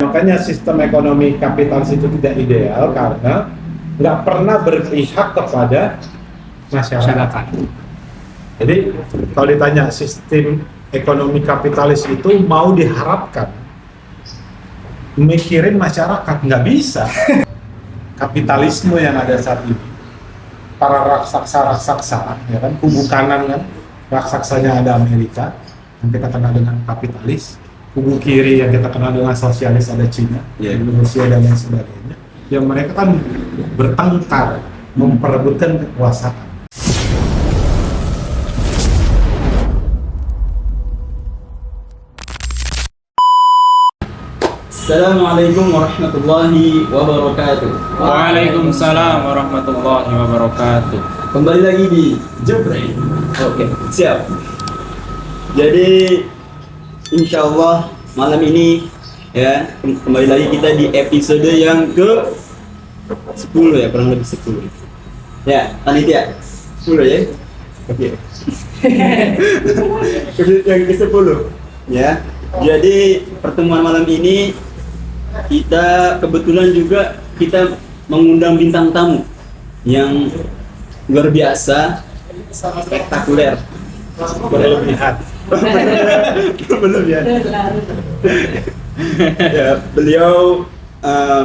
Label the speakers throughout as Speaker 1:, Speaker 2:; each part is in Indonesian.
Speaker 1: makanya sistem ekonomi kapitalis itu tidak ideal karena nggak pernah berpihak kepada masyarakat. Jadi kalau ditanya sistem ekonomi kapitalis itu mau diharapkan mikirin masyarakat, nggak bisa. Kapitalisme yang ada saat ini, para raksasa, ya kan, kubu kanan kan, raksasanya ada Amerika, yang kita kenal dengan kapitalis, kubu kiri yang kita kenal dengan sosialis ada Cina, Rusia dan lain sebagainya. Yang mereka kan bertengkar, memperebutkan kekuasaan.
Speaker 2: Assalamualaikum warahmatullahi wabarakatuh.
Speaker 3: Waalaikumsalam warahmatullahi wabarakatuh.
Speaker 2: Kembali lagi di Jebrey. Oke, siap. Jadi insya Allah malam ini ya kembali lagi kita di episode yang ke 10 ya, kurang lebih 10. Ya, panitia 10 ya. Oke. Episode yang ke 10 ya. Jadi pertemuan malam ini kita kebetulan juga kita mengundang bintang tamu yang luar biasa, spektakuler,
Speaker 1: Berlebihan.
Speaker 2: berlebihan. Ya, beliau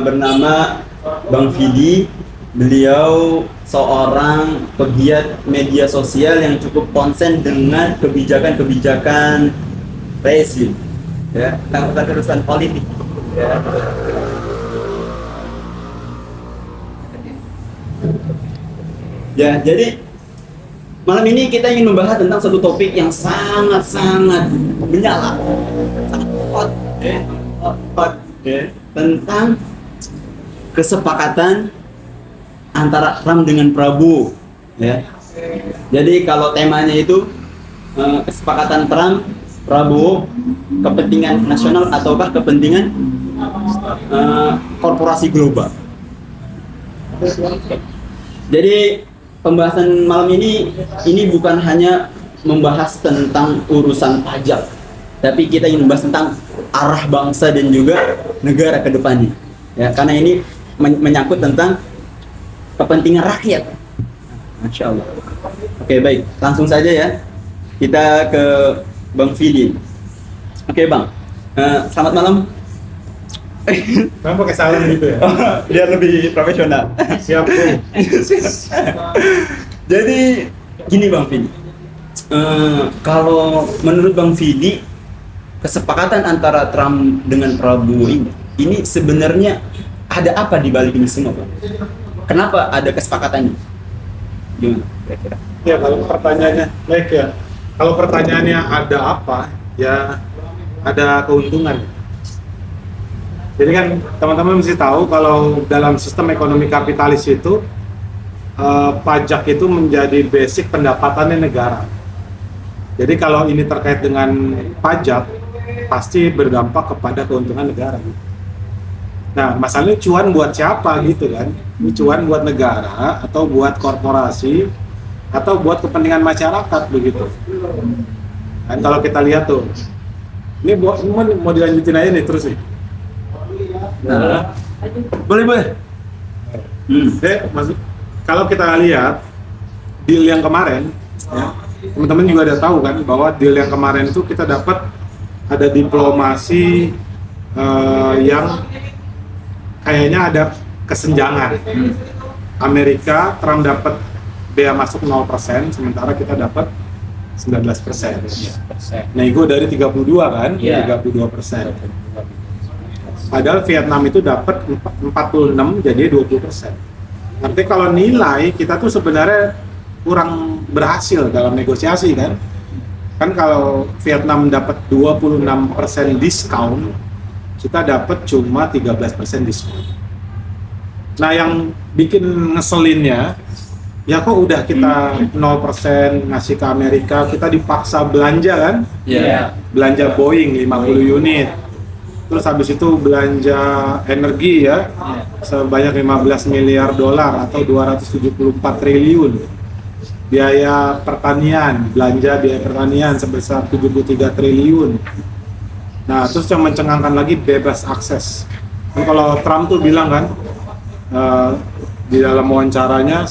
Speaker 2: bernama Bang Fidi. Beliau seorang pegiat media sosial yang cukup konsen dengan kebijakan-kebijakan rezim, ya, tentang urusan politik. Ya, jadi malam ini kita ingin membahas tentang satu topik yang sangat menyala, sangat hot, tentang kesepakatan antara Trump dengan Prabowo. Ya, jadi kalau temanya itu kesepakatan Trump Prabowo, kepentingan nasional ataukah kepentingan korporasi global. Jadi pembahasan malam ini bukan hanya membahas tentang urusan pajak, tapi kita ingin membahas tentang arah bangsa dan juga negara ke depannya. Ya, karena ini menyangkut tentang kepentingan rakyat. Masya Allah. Oke, baik, langsung saja ya. Kita ke Bang Fidi. Oke, Bang. Selamat malam.
Speaker 1: Kenapa pakai salam gitu ya?
Speaker 2: Biar lebih profesional.
Speaker 1: Siap, Bu.
Speaker 2: Jadi gini Bang Fidi. Kalau menurut Bang Fidi, kesepakatan antara Trump dengan Prabowo ini sebenarnya ada apa di balik ini semua, Bang? Kenapa ada kesepakatannya? Gimana kira-kira?
Speaker 1: Ya, kalau pertanyaannya baik ya. Kalau pertanyaannya ada apa, ya ada keuntungan. Jadi kan teman-teman mesti tahu kalau dalam sistem ekonomi kapitalis itu pajak itu menjadi basic pendapatannya negara. Jadi kalau ini terkait dengan pajak, pasti berdampak kepada keuntungan negara. Nah, masalahnya cuan buat siapa gitu kan? Ini cuan buat negara atau buat korporasi atau buat kepentingan masyarakat begitu. Kan kalau kita lihat tuh, ini mau dilanjutin aja nih terus nih. Nah,
Speaker 2: Boleh.
Speaker 1: Kalau kita lihat deal yang kemarin, ya, teman-teman juga ada tahu kan bahwa deal yang kemarin itu kita dapat ada diplomasi yang kayaknya ada kesenjangan. Amerika, Trump dapat bea masuk 0%, sementara kita dapat 19%. Nego dari 32 kan, 32%. Padahal Vietnam itu dapat 46 jadi 20%. Artinya kalau nilai kita tuh sebenarnya kurang berhasil dalam negosiasi kan. Kan kalau Vietnam dapat 26% diskon, kita dapat cuma 13% diskon. Nah, yang bikin ngeselinnya ya kok udah kita 0% ngasih ke Amerika, kita dipaksa belanja kan? Belanja Boeing 50 unit. Terus habis itu belanja energi ya, sebanyak 15 miliar dolar atau 274 triliun. Biaya pertanian, belanja biaya pertanian sebesar 73 triliun. Nah, terus yang mencengangkan lagi bebas akses. Kan kalau Trump tuh bilang kan di dalam wawancaranya,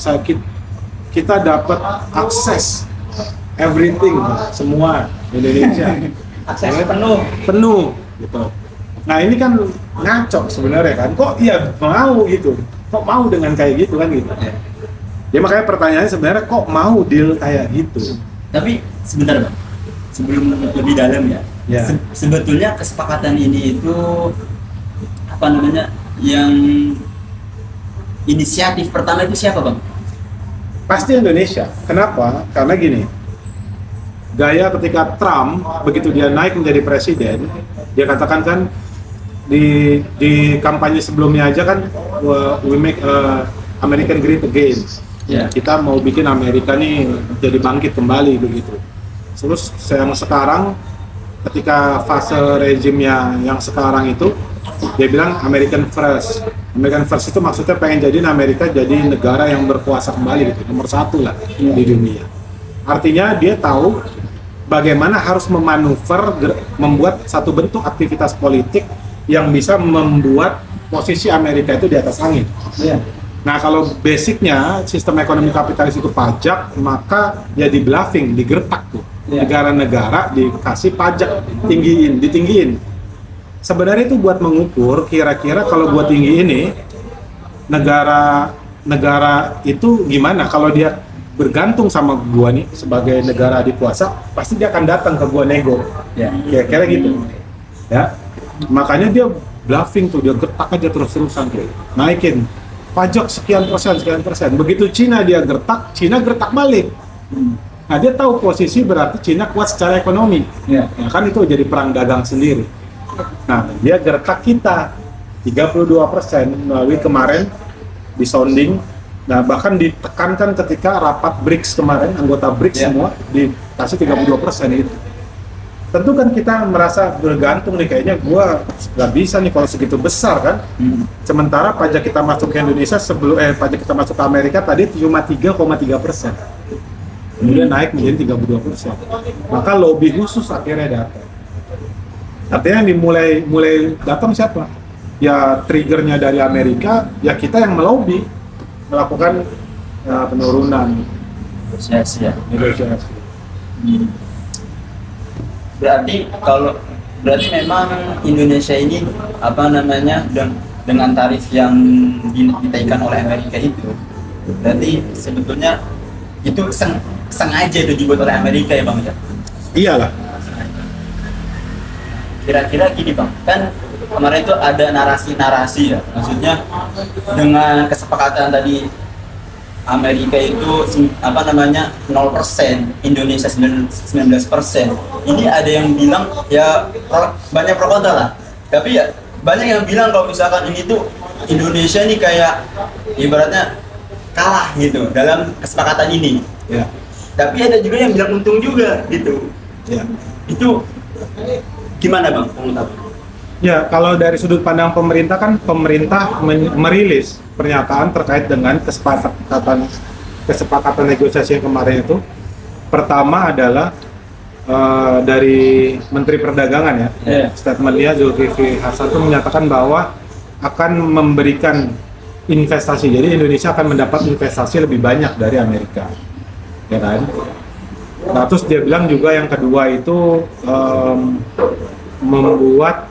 Speaker 1: kita dapat akses everything, semua Indonesia.
Speaker 2: Akses penuh.
Speaker 1: Penuh gitu. Nah, ini kan ngaco sebenarnya kan. Kok iya mau gitu? Kok mau dengan kayak gitu kan gitu. Ya makanya pertanyaannya sebenarnya kok mau deal kayak gitu.
Speaker 2: Tapi sebentar Bang, sebelum lebih dalam ya,
Speaker 1: Ya.
Speaker 2: sebetulnya kesepakatan ini itu apa namanya, yang inisiatif pertama itu siapa Bang?
Speaker 1: Pasti Indonesia. Kenapa? Karena gini, gaya ketika Trump begitu dia naik menjadi presiden, dia katakan kan di kampanye sebelumnya aja kan, we make American great again.
Speaker 2: Ya.
Speaker 1: Kita mau bikin Amerika nih jadi bangkit kembali begitu. Terus yang sekarang ketika fase rezimnya yang sekarang itu, dia bilang American First. American First itu maksudnya pengen jadiin Amerika jadi negara yang berkuasa kembali gitu, nomor satu lah di dunia. Artinya dia tahu bagaimana harus memanuver membuat satu bentuk aktivitas politik yang bisa membuat posisi Amerika itu di atas angin.
Speaker 2: Iya.
Speaker 1: Nah, kalau basicnya sistem ekonomi kapitalis itu pajak, maka ya di bluffing, digertak tuh.
Speaker 2: Iya.
Speaker 1: Negara-negara dikasih pajak, ditinggiin. Sebenarnya itu buat mengukur kira-kira kalau buat tinggi ini negara itu gimana kalau dia bergantung sama gua nih sebagai negara adikuasa, pasti dia akan datang ke gua nego.
Speaker 2: Ya.
Speaker 1: Kira-kira gitu. Ya. Makanya dia bluffing tuh, dia gertak aja terus-terusan tuh. Naikin pajak sekian persen. Begitu Cina dia gertak, Cina gertak balik. Nah, dia tahu posisi berarti Cina kuat secara ekonomi.
Speaker 2: Ya.
Speaker 1: Ya kan itu jadi perang dagang sendiri. Nah, dia gertak kita 32% melalui kemarin di sounding. Nah, bahkan ditekankan ketika rapat BRICS kemarin, anggota BRICS
Speaker 2: Ya.
Speaker 1: semua dikasih 32% itu. Tentu kan kita merasa bergantung nih, kayaknya gua nggak bisa nih kalau segitu besar kan. Sementara pajak kita masuk ke Indonesia pajak kita masuk ke Amerika tadi cuma 3,3%. Kemudian naik menjadi 32%. Maka lobby khusus akhirnya datang. Artinya yang mulai datang siapa? Ya triggernya dari Amerika, ya kita yang melobi melakukan penurunan
Speaker 2: Sia-sia.
Speaker 1: negosiasi.
Speaker 2: Berarti memang Indonesia ini apa namanya, dengan tarif yang dinaikkan oleh Amerika itu, berarti sebetulnya itu sengaja itu dibuat oleh Amerika ya Bang ya?
Speaker 1: Iyalah.
Speaker 2: Kira-kira gini Bang, kan kemarin itu ada narasi-narasi ya, maksudnya dengan kesepakatan tadi Amerika itu apa namanya 0%, Indonesia 19%. Ini ada yang bilang ya banyak pro kontra lah. Tapi ya banyak yang bilang kalau misalkan ini tuh Indonesia nih kayak ibaratnya kalah gitu dalam kesepakatan ini.
Speaker 1: Ya.
Speaker 2: Tapi ada juga yang bilang untung juga gitu.
Speaker 1: Ya.
Speaker 2: Itu gimana Bang?
Speaker 1: Ya, kalau dari sudut pandang pemerintah kan pemerintah merilis pernyataan terkait dengan kesepakatan negosiasi yang kemarin itu. Pertama adalah dari Menteri Perdagangan ya, statementnya Zulkifli Hasan itu menyatakan bahwa akan memberikan investasi. Jadi Indonesia akan mendapat investasi lebih banyak dari Amerika, ya kan? Nah, terus dia bilang juga yang kedua itu membuat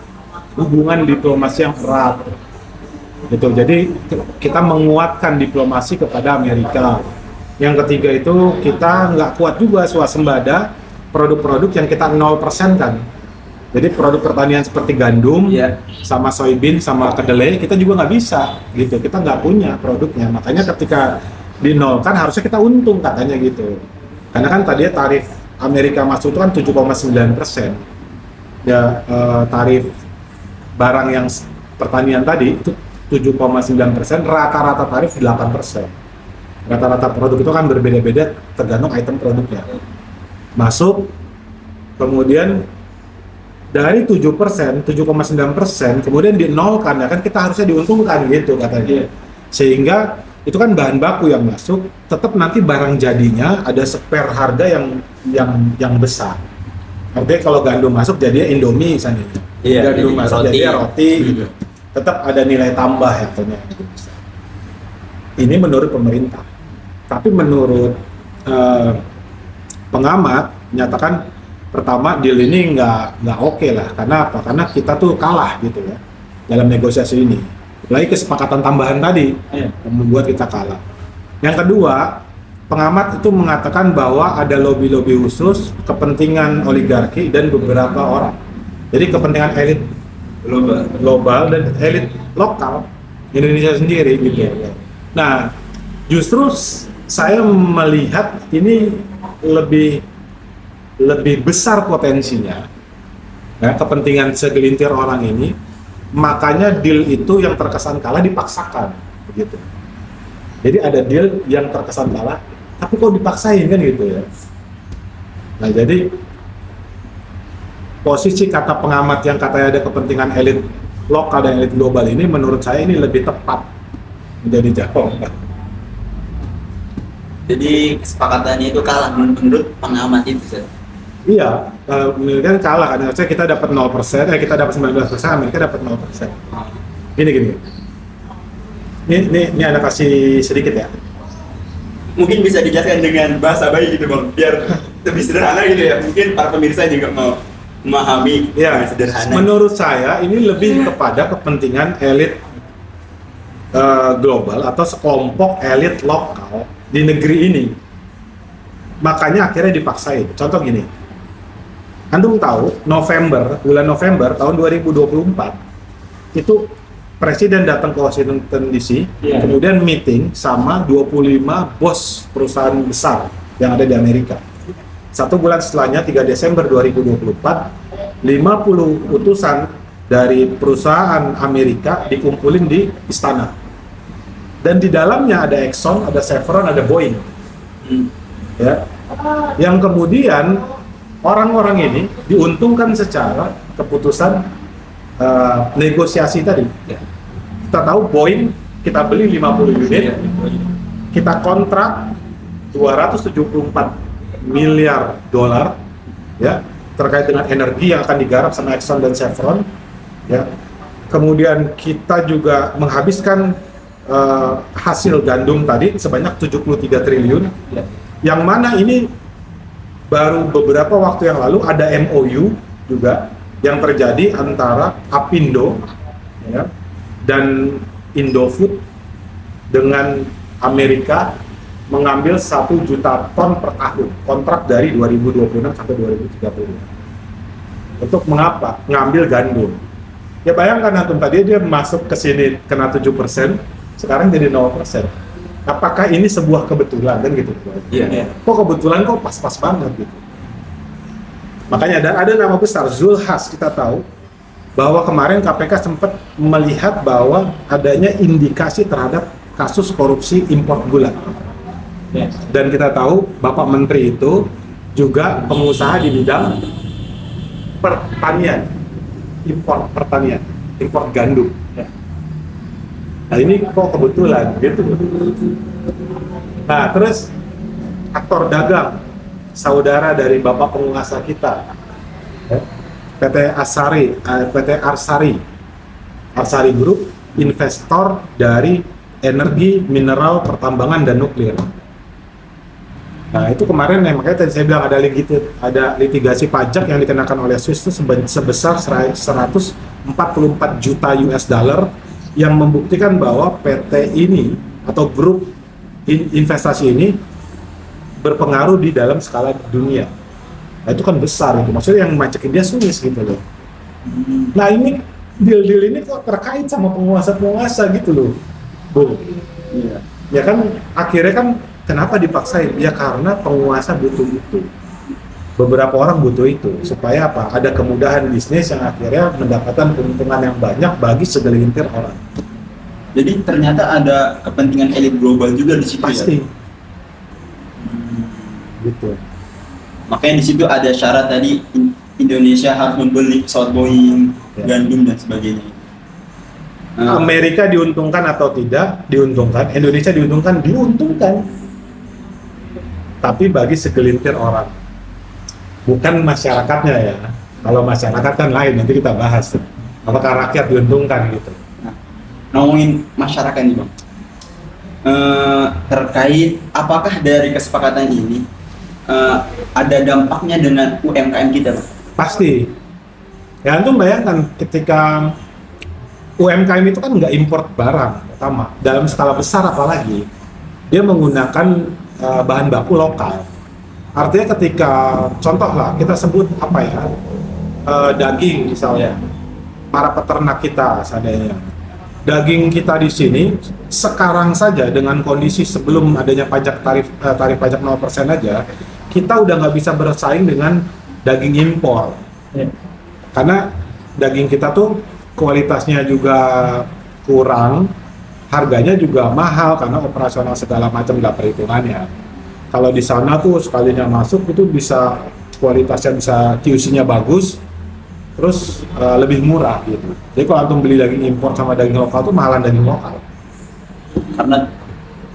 Speaker 1: hubungan diplomasi yang erat, gitu. Jadi kita menguatkan diplomasi kepada Amerika. Yang ketiga itu kita nggak kuat juga swasembada produk-produk yang kita 0% kan. Jadi produk pertanian seperti gandum, sama soybean, sama kedelai kita juga nggak bisa, gitu. Kita nggak punya produknya. Makanya ketika dinolkan harusnya kita untung katanya gitu. Karena kan tadi tarif Amerika masuk itu kan 7,9%. Ya tarif barang yang pertanian tadi itu 7,9%, rata-rata tarif 8%. Rata-rata produk itu kan berbeda-beda tergantung item produknya. Masuk, kemudian dari 7,9%, kemudian dinolkan, ya kan kita harusnya diuntungkan gitu katanya. Sehingga itu kan bahan baku yang masuk, tetap nanti barang jadinya ada spare harga yang besar. Artinya kalau gandum masuk jadinya Indomie misalnya.
Speaker 2: Iya,
Speaker 1: gandum
Speaker 2: jadi
Speaker 1: masak
Speaker 2: roti.
Speaker 1: jadi roti gitu. Tetap ada nilai tambah ya tentunya. Ini menurut pemerintah. Tapi menurut pengamat menyatakan pertama deal ini nggak oke lah. Karena apa? Karena kita tuh kalah gitu ya dalam negosiasi ini. Lagi kesepakatan tambahan tadi yang membuat kita kalah. Yang kedua, pengamat itu mengatakan bahwa ada lobby-lobby khusus, kepentingan oligarki dan beberapa orang. Jadi kepentingan elit global dan elit lokal Indonesia sendiri gitu. Nah, justru saya melihat ini lebih besar potensinya ya, kepentingan segelintir orang ini, makanya deal itu yang terkesan kalah dipaksakan begitu. Jadi ada deal yang terkesan kalah tapi kok dipaksain kan gitu ya. Nah, jadi posisi kata pengamat yang katanya ada kepentingan elit lokal dan elit global ini menurut saya ini lebih tepat menjadi jawaban.
Speaker 2: Jadi kesepakatannya itu kalah menurut pengamat itu, Sir.
Speaker 1: Iya, kan kalah kan. Maksudnya kita dapat 0%, kita dapat 19%, Amerika dapat 0%. Gini. Ini Anda kasih sedikit ya.
Speaker 2: Mungkin bisa dijelaskan dengan bahasa bayi gitu, Bang, biar lebih sederhana gitu ya. Mungkin para pemirsa juga mau memahami
Speaker 1: Ya,
Speaker 2: dengan sederhana.
Speaker 1: menurut saya ini lebih kepada kepentingan elit global atau sekelompok elit lokal di negeri ini. Makanya akhirnya dipaksain. Contoh gini, Antum tahu bulan November tahun 2024 itu Presiden datang ke Washington DC, kemudian meeting sama 25 bos perusahaan besar yang ada di Amerika. 1 bulan setelahnya, 3 Desember 2024, 50 utusan dari perusahaan Amerika dikumpulin di istana. Dan di dalamnya ada Exxon, ada Chevron, ada Boeing. Ya. Yang kemudian orang-orang ini diuntungkan secara keputusan negosiasi tadi. Kita tahu Boeing kita beli 50 unit, kita kontrak 274 miliar dolar ya terkait dengan energi yang akan digarap sama Exxon dan Chevron ya. Kemudian kita juga menghabiskan hasil gandum tadi sebanyak 73 triliun yang mana ini baru beberapa waktu yang lalu ada MOU juga yang terjadi antara Apindo ya, dan Indofood dengan Amerika mengambil 1 juta ton per tahun kontrak dari 2026 sampai 2030 untuk mengapa? Ngambil gandum. Ya bayangkan antum tadi dia masuk ke sini kena 7%, sekarang jadi 0%. Apakah ini sebuah kebetulan kan gitu?
Speaker 2: Iya.
Speaker 1: Kok kebetulan kok pas-pas banget gitu. Makanya dan ada nama besar Zulhas, kita tahu bahwa kemarin KPK sempat melihat bahwa adanya indikasi terhadap kasus korupsi impor gula. Dan kita tahu Bapak Menteri itu juga pengusaha di bidang pertanian, impor gandum. Nah ini kok kebetulan gitu. Nah terus aktor dagang, saudara dari Bapak penguasa kita, PT Arsari Group, investor dari energi, mineral, pertambangan, dan nuklir. Nah itu kemarin yang makanya tadi saya bilang ada litigasi pajak yang dikenakan oleh Swiss itu sebesar 144 juta US dollar yang membuktikan bahwa PT ini atau grup investasi ini berpengaruh di dalam skala dunia. Nah itu kan besar itu, maksudnya yang macekin dia Swiss gitu loh. Nah ini deal-deal ini kok terkait sama penguasa-penguasa gitu loh, Bu. Iya. Ya kan akhirnya kan kenapa dipaksain? Ya karena penguasa butuh itu. Beberapa orang butuh itu supaya apa? Ada kemudahan bisnis yang akhirnya mendapatkan keuntungan yang banyak bagi segelintir orang.
Speaker 2: Jadi ternyata ada kepentingan elit global juga di situ.
Speaker 1: Pasti.
Speaker 2: Ya?
Speaker 1: Gitu.
Speaker 2: Makanya di situ ada syarat tadi Indonesia harus membeli pesawat Boeing, gandum dan sebagainya.
Speaker 1: Amerika diuntungkan atau tidak? Diuntungkan. Indonesia diuntungkan? Diuntungkan. Tapi bagi segelintir orang, bukan masyarakatnya ya. Kalau masyarakat kan lain, nanti kita bahas. Apakah rakyat diuntungkan gitu.
Speaker 2: Nah, ngomongin masyarakat nih bang, terkait apakah dari kesepakatan ini ada dampaknya dengan UMKM kita bang?
Speaker 1: Pasti. Ya antum bayangkan ketika UMKM itu kan nggak import barang pertama, dalam skala besar apalagi. Dia menggunakan bahan baku lokal. Artinya ketika, contoh lah, kita sebut apa ya, daging misalnya. Para peternak kita seadanya. Daging kita di sini sekarang saja dengan kondisi sebelum adanya tarif pajak 0% aja, kita udah nggak bisa bersaing dengan daging impor. Karena daging kita tuh kualitasnya juga kurang, harganya juga mahal karena operasional segala macam nggak perhitungannya. Kalau di sana tuh sekalinya masuk itu bisa kualitasnya, bisa QC-nya bagus, terus lebih murah gitu. Jadi kalau antum beli daging impor sama daging lokal tuh mahalan daging lokal.
Speaker 2: Karena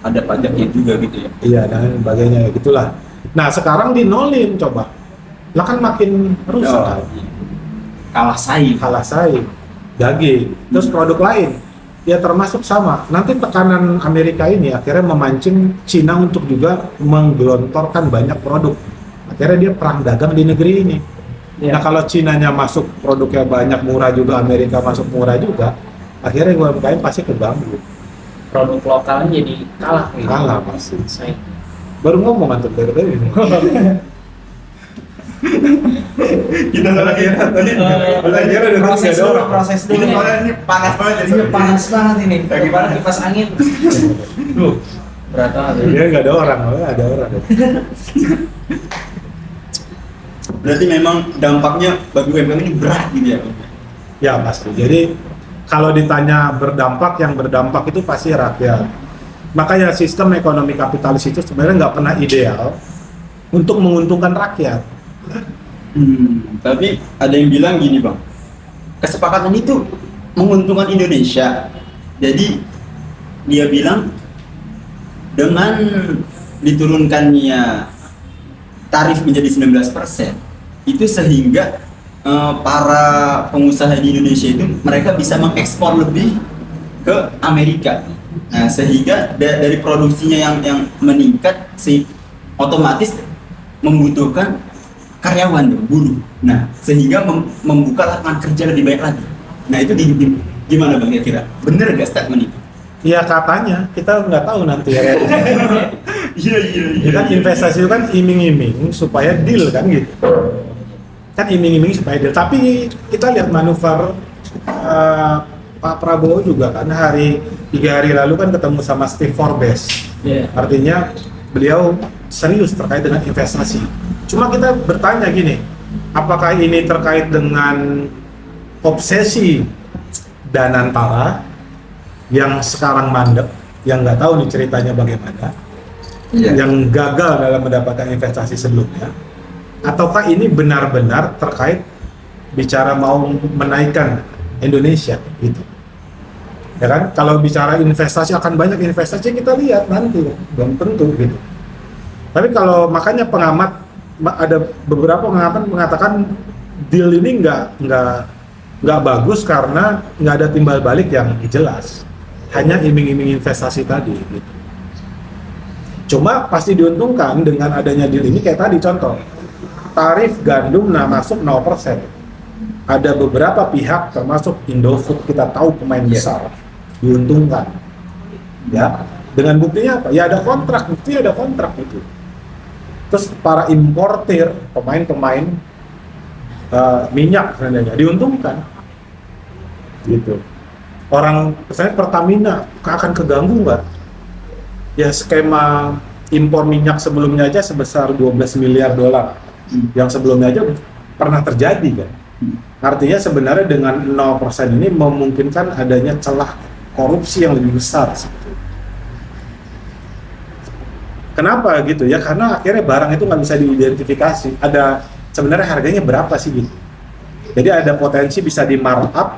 Speaker 2: ada pajaknya juga gitu ya.
Speaker 1: Iya, dan sebagainya gitulah. Nah sekarang dinolin coba, lah kan makin rusak.
Speaker 2: Kalah saing.
Speaker 1: Daging, terus produk lain ya termasuk sama. Nanti tekanan Amerika ini akhirnya memancing Cina untuk juga menggelontorkan banyak produk. Akhirnya dia perang dagang di negeri ini. Nah kalau Cinanya masuk produknya banyak murah juga, Amerika masuk murah juga, akhirnya UMKM pasti keganggu.
Speaker 4: Produk lokalnya jadi kalah gitu.
Speaker 1: Kalah pasti.
Speaker 4: Saya
Speaker 1: Baru ngomong antum dari tadi.
Speaker 2: Kita lagi
Speaker 4: proses dulu
Speaker 2: ini panas banget
Speaker 4: Ini panas banget ini. Bagaimana kipas angin? Berat banget.
Speaker 1: Dia nggak ada orang, ada orang.
Speaker 2: Berarti memang dampaknya bagi UMKM ini berat gitu ya?
Speaker 1: Ya pasti. Jadi kalau ditanya berdampak, yang berdampak itu pasti rakyat. Makanya sistem ekonomi kapitalis itu sebenarnya nggak pernah ideal untuk menguntungkan rakyat.
Speaker 2: Tapi ada yang bilang gini bang, kesepakatan itu menguntungkan Indonesia. Jadi dia bilang dengan diturunkannya tarif menjadi 19%, itu sehingga para pengusaha di Indonesia itu mereka bisa mengekspor lebih ke Amerika. Nah, sehingga dari produksinya yang meningkat, otomatis membutuhkan karyawan, buruh. Nah, sehingga membuka lapangan kerja lebih baik lagi. Nah, itu gimana bang kira-kira? Bener gak statement itu?
Speaker 1: Ya katanya, kita nggak tahu nanti ya.
Speaker 2: Iya.
Speaker 1: Ya kan investasi itu kan iming-iming supaya deal kan gitu. Kan iming-iming supaya deal. Tapi kita lihat manuver Pak Prabowo juga kan 3 hari lalu kan ketemu sama Steve Forbes. Artinya beliau serius terkait dengan investasi. Cuma kita bertanya gini, apakah ini terkait dengan obsesi Danantara yang sekarang mandek, yang nggak tahu nih ceritanya bagaimana, yang gagal dalam mendapatkan investasi sebelumnya, ataukah ini benar-benar terkait bicara mau menaikkan Indonesia gitu? Ya kan, kalau bicara investasi akan banyak investasi, kita lihat nanti, belum tentu gitu. Tapi kalau makanya ada beberapa pengamat mengatakan deal ini nggak bagus karena nggak ada timbal balik yang jelas, hanya iming-iming investasi tadi gitu. Cuma pasti diuntungkan dengan adanya deal ini, kayak tadi contoh tarif gandum masuk 0%. Ada beberapa pihak termasuk Indofood, kita tahu pemain besar, diuntungkan ya. Dengan buktinya apa? Ya ada kontrak, buktinya ada kontrak itu. Terus para importir, pemain-pemain minyak sebenarnya diuntungkan gitu. Orang misalnya Pertamina akan keganggu nggak? Ya skema impor minyak sebelumnya aja sebesar 12 miliar dolar. Yang sebelumnya aja pernah terjadi kan. Artinya sebenarnya dengan 0% ini memungkinkan adanya celah korupsi yang lebih besar sebetulnya. Kenapa gitu ya? Karena akhirnya barang itu nggak bisa diidentifikasi. Ada sebenarnya harganya berapa sih gitu. Jadi ada potensi bisa di markup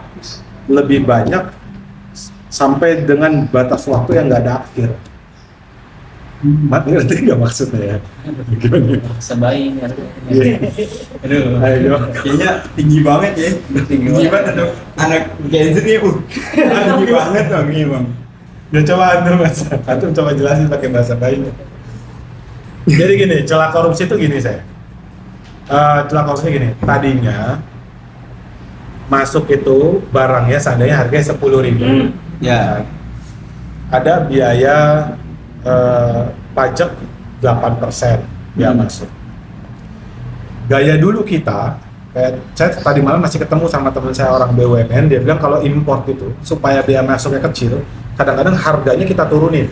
Speaker 1: lebih banyak sampai dengan batas waktu yang nggak ada akhir. Mat ngerti nggak maksudnya ya? Gimana?
Speaker 4: Sebaik ya.
Speaker 1: Iya.
Speaker 2: Aduh,
Speaker 1: Ayo.
Speaker 2: kayaknya tinggi banget ya. Tinggi banget untuk anak Gen Z nih,
Speaker 1: Tinggi banget dong ini bang. Ya coba antum coba jelasin pakai bahasa bayinya. Jadi gini, celah korupsi itu gini saya. Celah korupsi gini, tadinya masuk itu barangnya seandainya harganya 10.000.
Speaker 2: Ya.
Speaker 1: Ada biaya pajak 8% biaya masuk. Gaya dulu kita, kayak saya tadi malam masih ketemu sama teman saya orang BUMN, dia bilang kalau import itu supaya biaya masuknya kecil, kadang-kadang harganya kita turunin.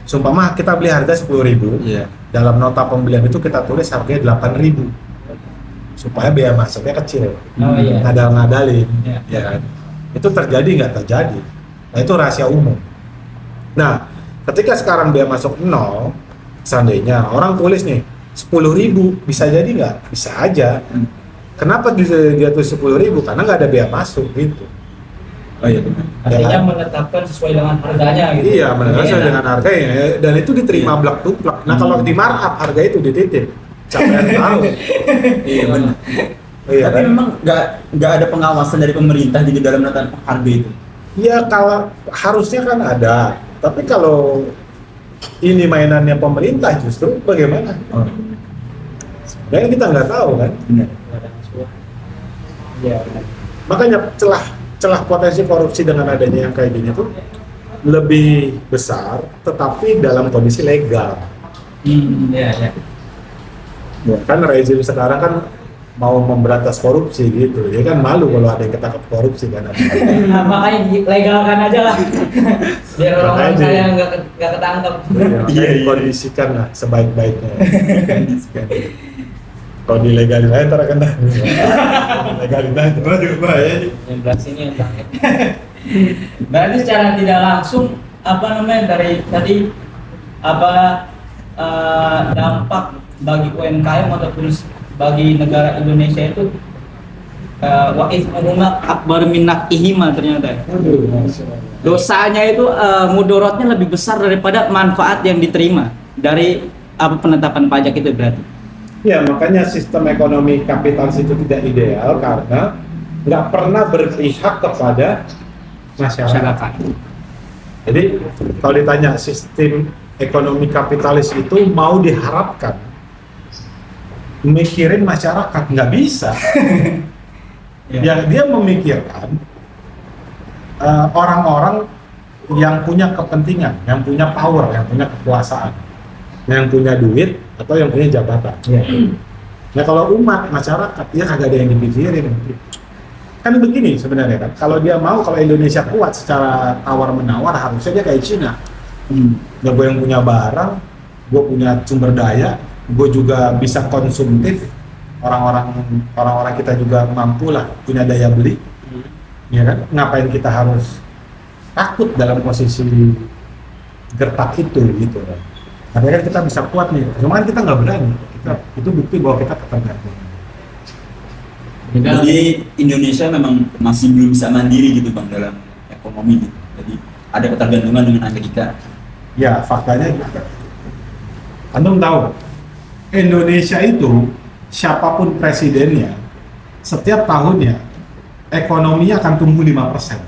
Speaker 1: Sumpama kita beli harga 10.000,
Speaker 2: Iya.
Speaker 1: dalam nota pembelian itu kita tulis harganya 8.000 supaya biaya masuknya kecil.
Speaker 4: Oh iya.
Speaker 1: Ngadal-ngadalin,
Speaker 4: Iya.
Speaker 1: ya kan? Itu terjadi nggak terjadi? Nah itu rahasia umum. Nah, ketika sekarang biaya masuk 0, seandainya orang tulis nih 10.000, bisa jadi nggak? Bisa aja. Kenapa dia tulis 10.000? Karena nggak ada biaya masuk gitu.
Speaker 2: Oh iya benar.
Speaker 4: Artinya menetapkan sesuai dengan harganya gitu.
Speaker 1: Iya, benar sesuai
Speaker 4: Enak.
Speaker 1: dengan harganya dan itu diterima blak tuplak. Nah kalau di markup harga itu dititip, siapa yang tahu?
Speaker 2: Iya benar.
Speaker 1: Iya
Speaker 2: Tapi
Speaker 1: kan?
Speaker 2: memang nggak ada pengawasan dari pemerintah di dalam menetapkan harga itu.
Speaker 1: Iya kalau harusnya kan ada, tapi kalau ini mainannya pemerintah justru bagaimana?
Speaker 2: Oh,
Speaker 1: Sebenarnya kita nggak tahu kan.
Speaker 2: benar.
Speaker 4: Iya.
Speaker 1: Makanya celah potensi korupsi dengan adanya yang kayak gini tuh lebih besar, tetapi dalam kondisi legal.
Speaker 4: Iya, iya.
Speaker 1: Kan rezim sekarang kan mau memberantas korupsi gitu, ya kan malu kalau ada yang ketangkep korupsi kan.
Speaker 4: Nah, makanya legalkan aja lah. Biar orang-orang
Speaker 1: Makanya.
Speaker 4: saya nggak ketangkep.
Speaker 1: Iya, dikondisikan lah sebaik-baiknya. Kalau dilegalin aja ntar akan legalin aja. Waduh bahaya nih.
Speaker 4: Yang belas ini yang tangkep. Berarti secara tidak langsung apa namanya dari tadi apa dampak bagi UMKM ataupun bagi negara Indonesia itu wa ithmuhuma akbar min naf'ihima ternyata. Dosanya itu mudorotnya lebih besar daripada manfaat yang diterima dari apa penetapan pajak itu berarti.
Speaker 1: Ya makanya sistem ekonomi kapitalis itu tidak ideal karena nggak pernah berpihak kepada masyarakat. Jadi kalau ditanya sistem ekonomi kapitalis itu mau diharapkan mikirin masyarakat, nggak bisa. Ya dia memikirkan orang-orang yang punya kepentingan, yang punya power, yang punya kekuasaan, yang punya duit atau yang punya jabatan. Nah kalau umat masyarakat dia kagak ada yang dipikirin. Kan begini sebenarnya kan, kalau dia mau, kalau Indonesia kuat secara tawar menawar harusnya dia kayak Cina. Ya gue yang punya barang, gue punya sumber daya, gue juga bisa konsumtif, orang-orang kita juga mampu lah punya daya beli, ya kan? Ngapain kita harus takut dalam posisi gertak itu gitu kan? Artinya kan kita bisa kuat nih, cuma kan kita nggak berani. Itu bukti bahwa kita ketergantungan.
Speaker 2: Jadi Indonesia memang masih belum bisa mandiri gitu bang dalam ekonomi gitu. Jadi ada ketergantungan dengan Amerika.
Speaker 1: Ya faktanya, antum tahu Indonesia itu siapapun presidennya setiap tahunnya ekonominya akan tumbuh 5%.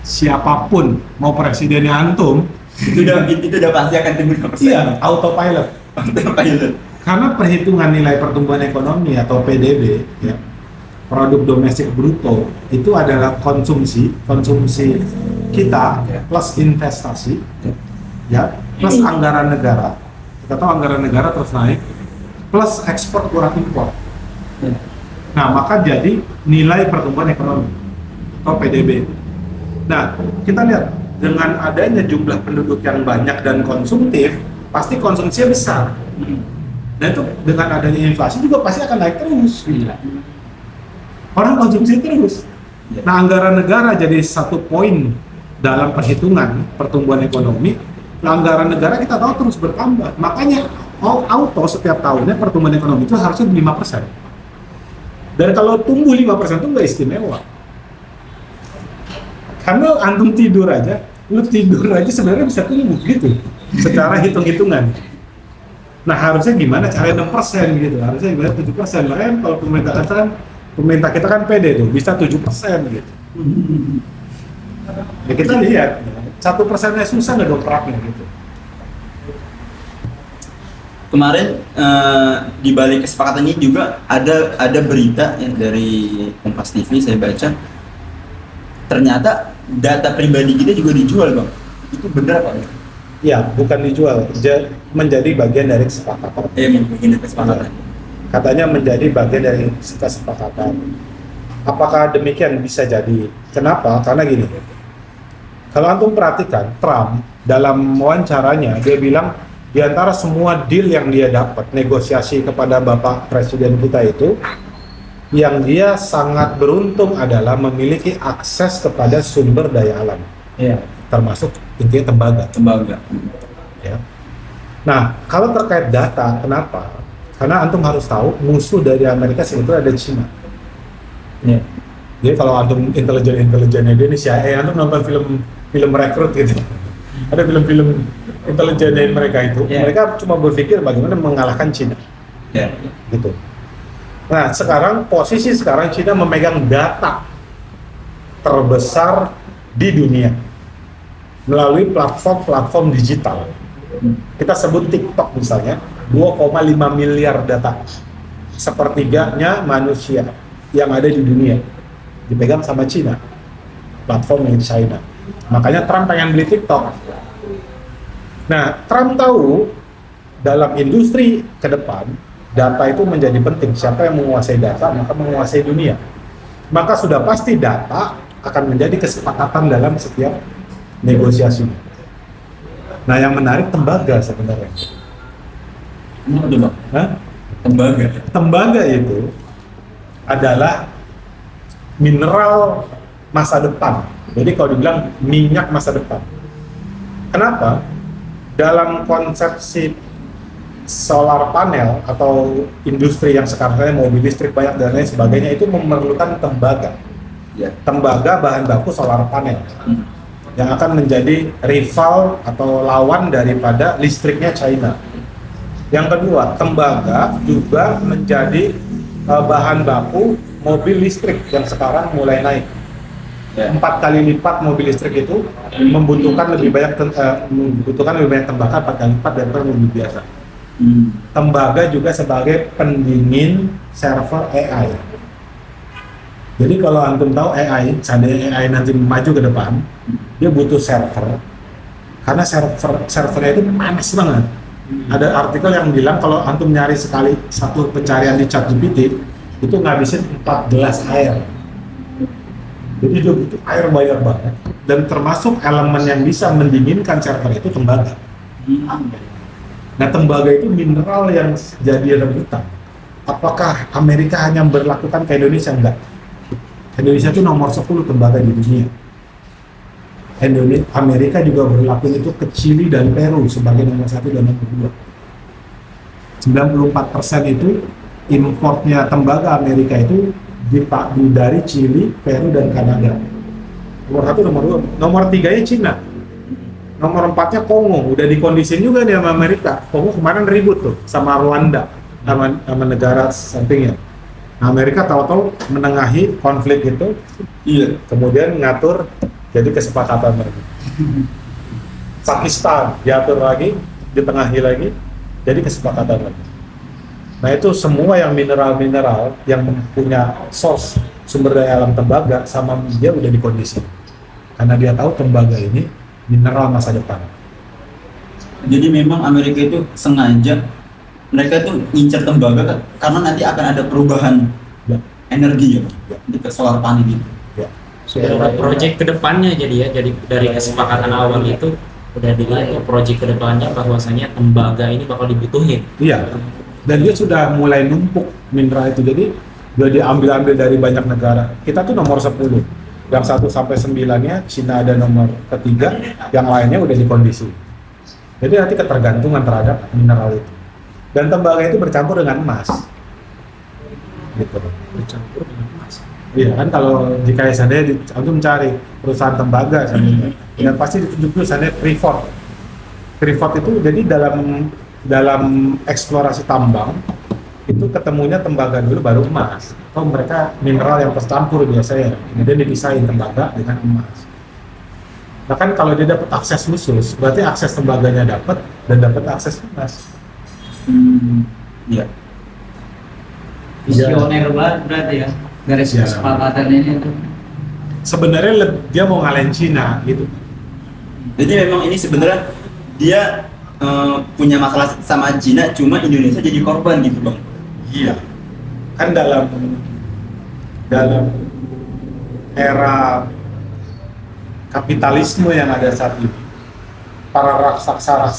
Speaker 1: Siapapun mau presidennya antum
Speaker 2: itu udah pasti akan tumbuh 5%.
Speaker 1: iya autopilot.
Speaker 2: Autopilot.
Speaker 1: Karena perhitungan nilai pertumbuhan ekonomi atau PDB, ya, produk domestik bruto itu adalah konsumsi kita plus investasi, ya, plus anggaran negara. Kita tahu anggaran negara terus naik, plus ekspor kurang impor. Nah, maka jadi nilai pertumbuhan ekonomi atau PDB. Nah, kita lihat dengan adanya jumlah penduduk yang banyak dan konsumtif, pasti konsumsinya besar. Dan itu dengan adanya inflasi juga pasti akan naik terus. Orang konsumsi terus. Nah, anggaran negara jadi satu poin dalam perhitungan pertumbuhan ekonomi. Nah, anggaran negara kita tahu terus bertambah. Makanya auto setiap tahunnya pertumbuhan ekonomi itu harusnya 5%. Dan kalau tumbuh 5% itu nggak istimewa. Karena antum tidur aja, lu tidur aja sebenarnya bisa tumbuh gitu secara hitung-hitungan. Nah harusnya gimana cara 6% gitu, harusnya gimana 7%. Makanya kalau pemerintah kita kan pede tuh bisa 7% gitu. Ya kita lihat 1%-nya susah ngedongkraknya gitu.
Speaker 2: Kemarin di balik kesepakatan ini juga ada berita ya, dari Kompas TV saya baca, ternyata data pribadi kita juga dijual bang. Itu benar Pak?
Speaker 1: Ya, bukan dijual, menjadi bagian dari kesepakatan.
Speaker 2: Mungkin kesepakatan.
Speaker 1: Katanya menjadi bagian dari kesepakatan. Apakah demikian? Bisa jadi. Kenapa? Karena gini, kalau antum perhatikan, Trump dalam wawancaranya, dia bilang, di antara semua deal yang dia dapat, negosiasi kepada Bapak Presiden kita itu, yang dia sangat beruntung adalah memiliki akses kepada sumber daya alam.
Speaker 4: Iya.
Speaker 1: Termasuk intinya tembaga. Ya. Nah, kalau terkait data, kenapa? Karena antum harus tahu musuh dari Amerika sebetulnya ada Cina.
Speaker 4: Iya.
Speaker 1: Jadi kalau antum intelijen ini CIA, antum nonton film rekrut gitu. Ada film-film intelijen mereka itu, mereka cuma berpikir bagaimana mengalahkan Cina. Gitu. Nah, posisi sekarang Cina memegang data terbesar di dunia melalui platform digital. Kita sebut TikTok misalnya, 2,5 miliar data, sepertiganya manusia yang ada di dunia dipegang sama Cina, platform yang China. Makanya Trump pengen beli TikTok. Nah, Trump tahu dalam industri ke depan data itu menjadi penting. Siapa yang menguasai data maka menguasai dunia. Maka sudah pasti data akan menjadi kesepakatan dalam setiap negosiasi. Nah, yang menarik tembaga sebenarnya.
Speaker 2: Kenapa Bang?
Speaker 1: Hah?
Speaker 2: Tembaga.
Speaker 1: Tembaga itu adalah mineral masa depan. Jadi kalau dibilang minyak masa depan. Kenapa? Dalam konsepsi solar panel atau industri yang sekarang mobil listrik banyak dan lain sebagainya itu memerlukan tembaga.
Speaker 2: Ya.
Speaker 1: Tembaga bahan baku solar panel. Yang akan menjadi rival atau lawan daripada listriknya China. Yang kedua, tembaga juga menjadi bahan baku mobil listrik yang sekarang mulai naik. 4 kali lipat mobil listrik itu membutuhkan lebih banyak tembaga 4 kali lipat daripada mobil biasa. Tembaga juga sebagai pendingin server AI. Jadi kalau antum tahu AI, seandainya AI nanti maju ke depan, dia butuh server, karena servernya itu panas banget. Ada artikel yang bilang kalau antum nyari sekali satu pencarian di ChatGPT itu ngabisin 4 gelas air. Jadi dia butuh air banyak banget, dan termasuk elemen yang bisa mendinginkan server itu tembaga. Nah, tembaga itu mineral yang jadi rebutan. Apakah Amerika hanya berlakukan ke Indonesia? Enggak. Indonesia itu nomor 10 tembaga di dunia. Amerika juga berlaku itu ke Chili dan Peru sebagai nomor 1 dan nomor 2. 94% itu importnya tembaga Amerika itu dari Chili, Peru, dan Kanada. Nomor 1, nomor 2. Nomor 3-nya Cina. Nomor 4-nya Kongo. Udah dikondisin juga nih sama Amerika. Kongo kemarin ribut tuh sama Rwanda, sama negara sampingnya. Amerika tahu-tahu menengahi konflik itu, kemudian ngatur jadi kesepakatan lagi. Pakistan diatur lagi, ditengahi lagi, jadi kesepakatan lagi. Nah itu semua yang mineral-mineral yang punya source sumber daya alam tembaga sama dia udah dikondisi, karena dia tahu tembaga ini mineral masa depan.
Speaker 2: Jadi memang Amerika itu sengaja mereka tuh ngincer tembaga karena nanti akan ada perubahan energi ya, di solar panel gitu.
Speaker 3: Sudah proyek kedepannya jadi dari kesepakatan awal itu udah dilihat tuh proyek kedepannya bahwasanya tembaga ini bakal dibutuhin.
Speaker 1: Iya, dan dia sudah mulai numpuk mineral itu, jadi dia diambil dari banyak negara. Kita tuh nomor 10, yang 1 sampai 9-nya Cina ada nomor ketiga, yang lainnya udah dikondisi. Jadi nanti ketergantungan terhadap mineral itu. Dan tembaga itu bercampur dengan emas, gitu.
Speaker 3: Bercampur dengan emas.
Speaker 1: Iya kan, kalau jika seandainya antum mencari perusahaan tembaga seandainya, ya pasti ditunjuk dulu seandainya Freeport. Freeport itu jadi dalam eksplorasi tambang itu ketemunya tembaga dulu baru emas. Atau mereka mineral yang tercampur biasanya, kemudian dipisahin tembaga dengan emas. Bahkan kalau dia dapat akses khusus, berarti akses tembaganya dapat dan dapat akses emas.
Speaker 2: Iya.
Speaker 4: Visioner banget berarti ya garis
Speaker 1: Ya.
Speaker 4: kesepakatan ini tuh.
Speaker 1: Sebenarnya dia mau ngalahin Cina gitu.
Speaker 2: Jadi memang ini sebenarnya dia punya masalah sama Cina, cuma Indonesia jadi korban gitu bang.
Speaker 1: Iya. Kan dalam era kapitalisme yang ada saat ini, para raksasa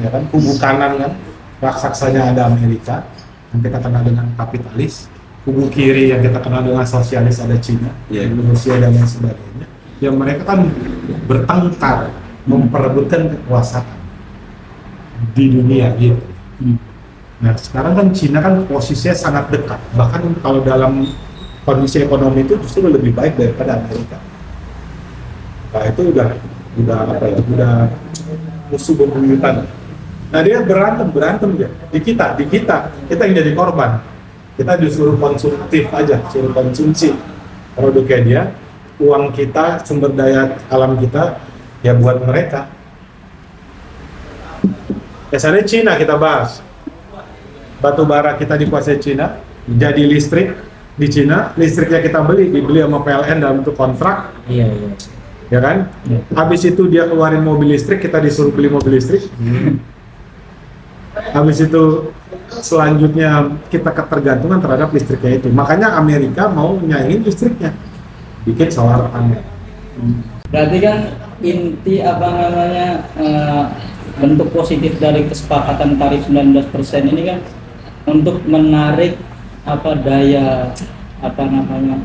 Speaker 1: ya kan, kubu kanan kan, raksaksanya ada Amerika yang kita kenal dengan kapitalis, kubu kiri yang kita kenal dengan sosialis ada Cina,
Speaker 2: Iya.
Speaker 1: Rusia dan lain sebagainya. Yang mereka kan bertengkar memperebutkan kekuasaan di dunia gitu. Nah sekarang kan Cina kan posisinya sangat dekat, bahkan kalau dalam kondisi ekonomi itu justru lebih baik daripada Amerika. Nah itu udah apa ya, udah musuh bebuyutan. Nah dia berantem dia di kita yang jadi korban. Kita disuruh konsumtif aja, suruh konsumsi produknya dia, uang kita, sumber daya alam kita ya buat mereka. Biasanya Cina kita bahas, batu bara kita dikuasai Cina, jadi listrik di Cina, listriknya kita dibeli sama PLN dalam bentuk kontrak,
Speaker 3: Iya.
Speaker 1: ya kan? Habis itu dia keluarin mobil listrik, kita disuruh beli mobil listrik. Habis itu selanjutnya kita ketergantungan terhadap listriknya itu. Makanya Amerika mau nyaingin listriknya, bikin solar panel.
Speaker 4: Berarti kan inti apa namanya bentuk positif dari kesepakatan tarif 19% ini kan untuk menarik apa daya apa namanya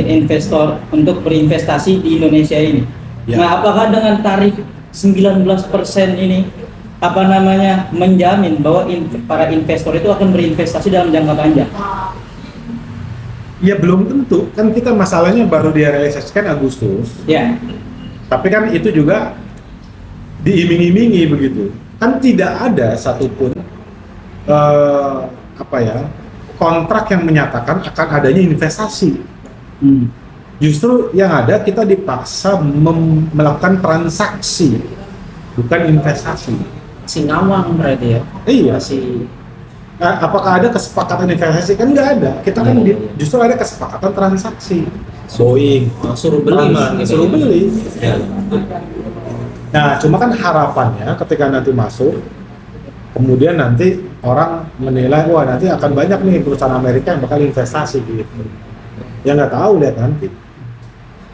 Speaker 4: investor untuk berinvestasi di Indonesia ini.
Speaker 1: Ya.
Speaker 4: Nah, apakah dengan tarif 19% ini apa namanya menjamin bahwa para investor itu akan berinvestasi dalam jangka panjang?
Speaker 1: Ya belum tentu, kan kita masalahnya baru direalisasikan Agustus.
Speaker 4: Ya.
Speaker 1: Tapi kan itu juga diiming-imingi begitu. Kan tidak ada satupun kontrak yang menyatakan akan adanya investasi. Justru yang ada kita dipaksa melakukan transaksi, bukan investasi.
Speaker 3: Si ngawang berarti ya.
Speaker 1: Iya.
Speaker 3: Si
Speaker 1: Apakah ada kesepakatan investasi? Kan nggak ada. Kita kan
Speaker 3: Iya.
Speaker 1: justru ada kesepakatan transaksi. Boeing
Speaker 3: suruh beli mah gitu.
Speaker 1: suruh beli.
Speaker 3: Ya.
Speaker 1: Nah, cuma kan harapannya ketika nanti masuk, kemudian nanti orang menilai, wah nanti akan banyak nih perusahaan Amerika yang bakal investasi gitu. Ya nggak tahu, lihat nanti.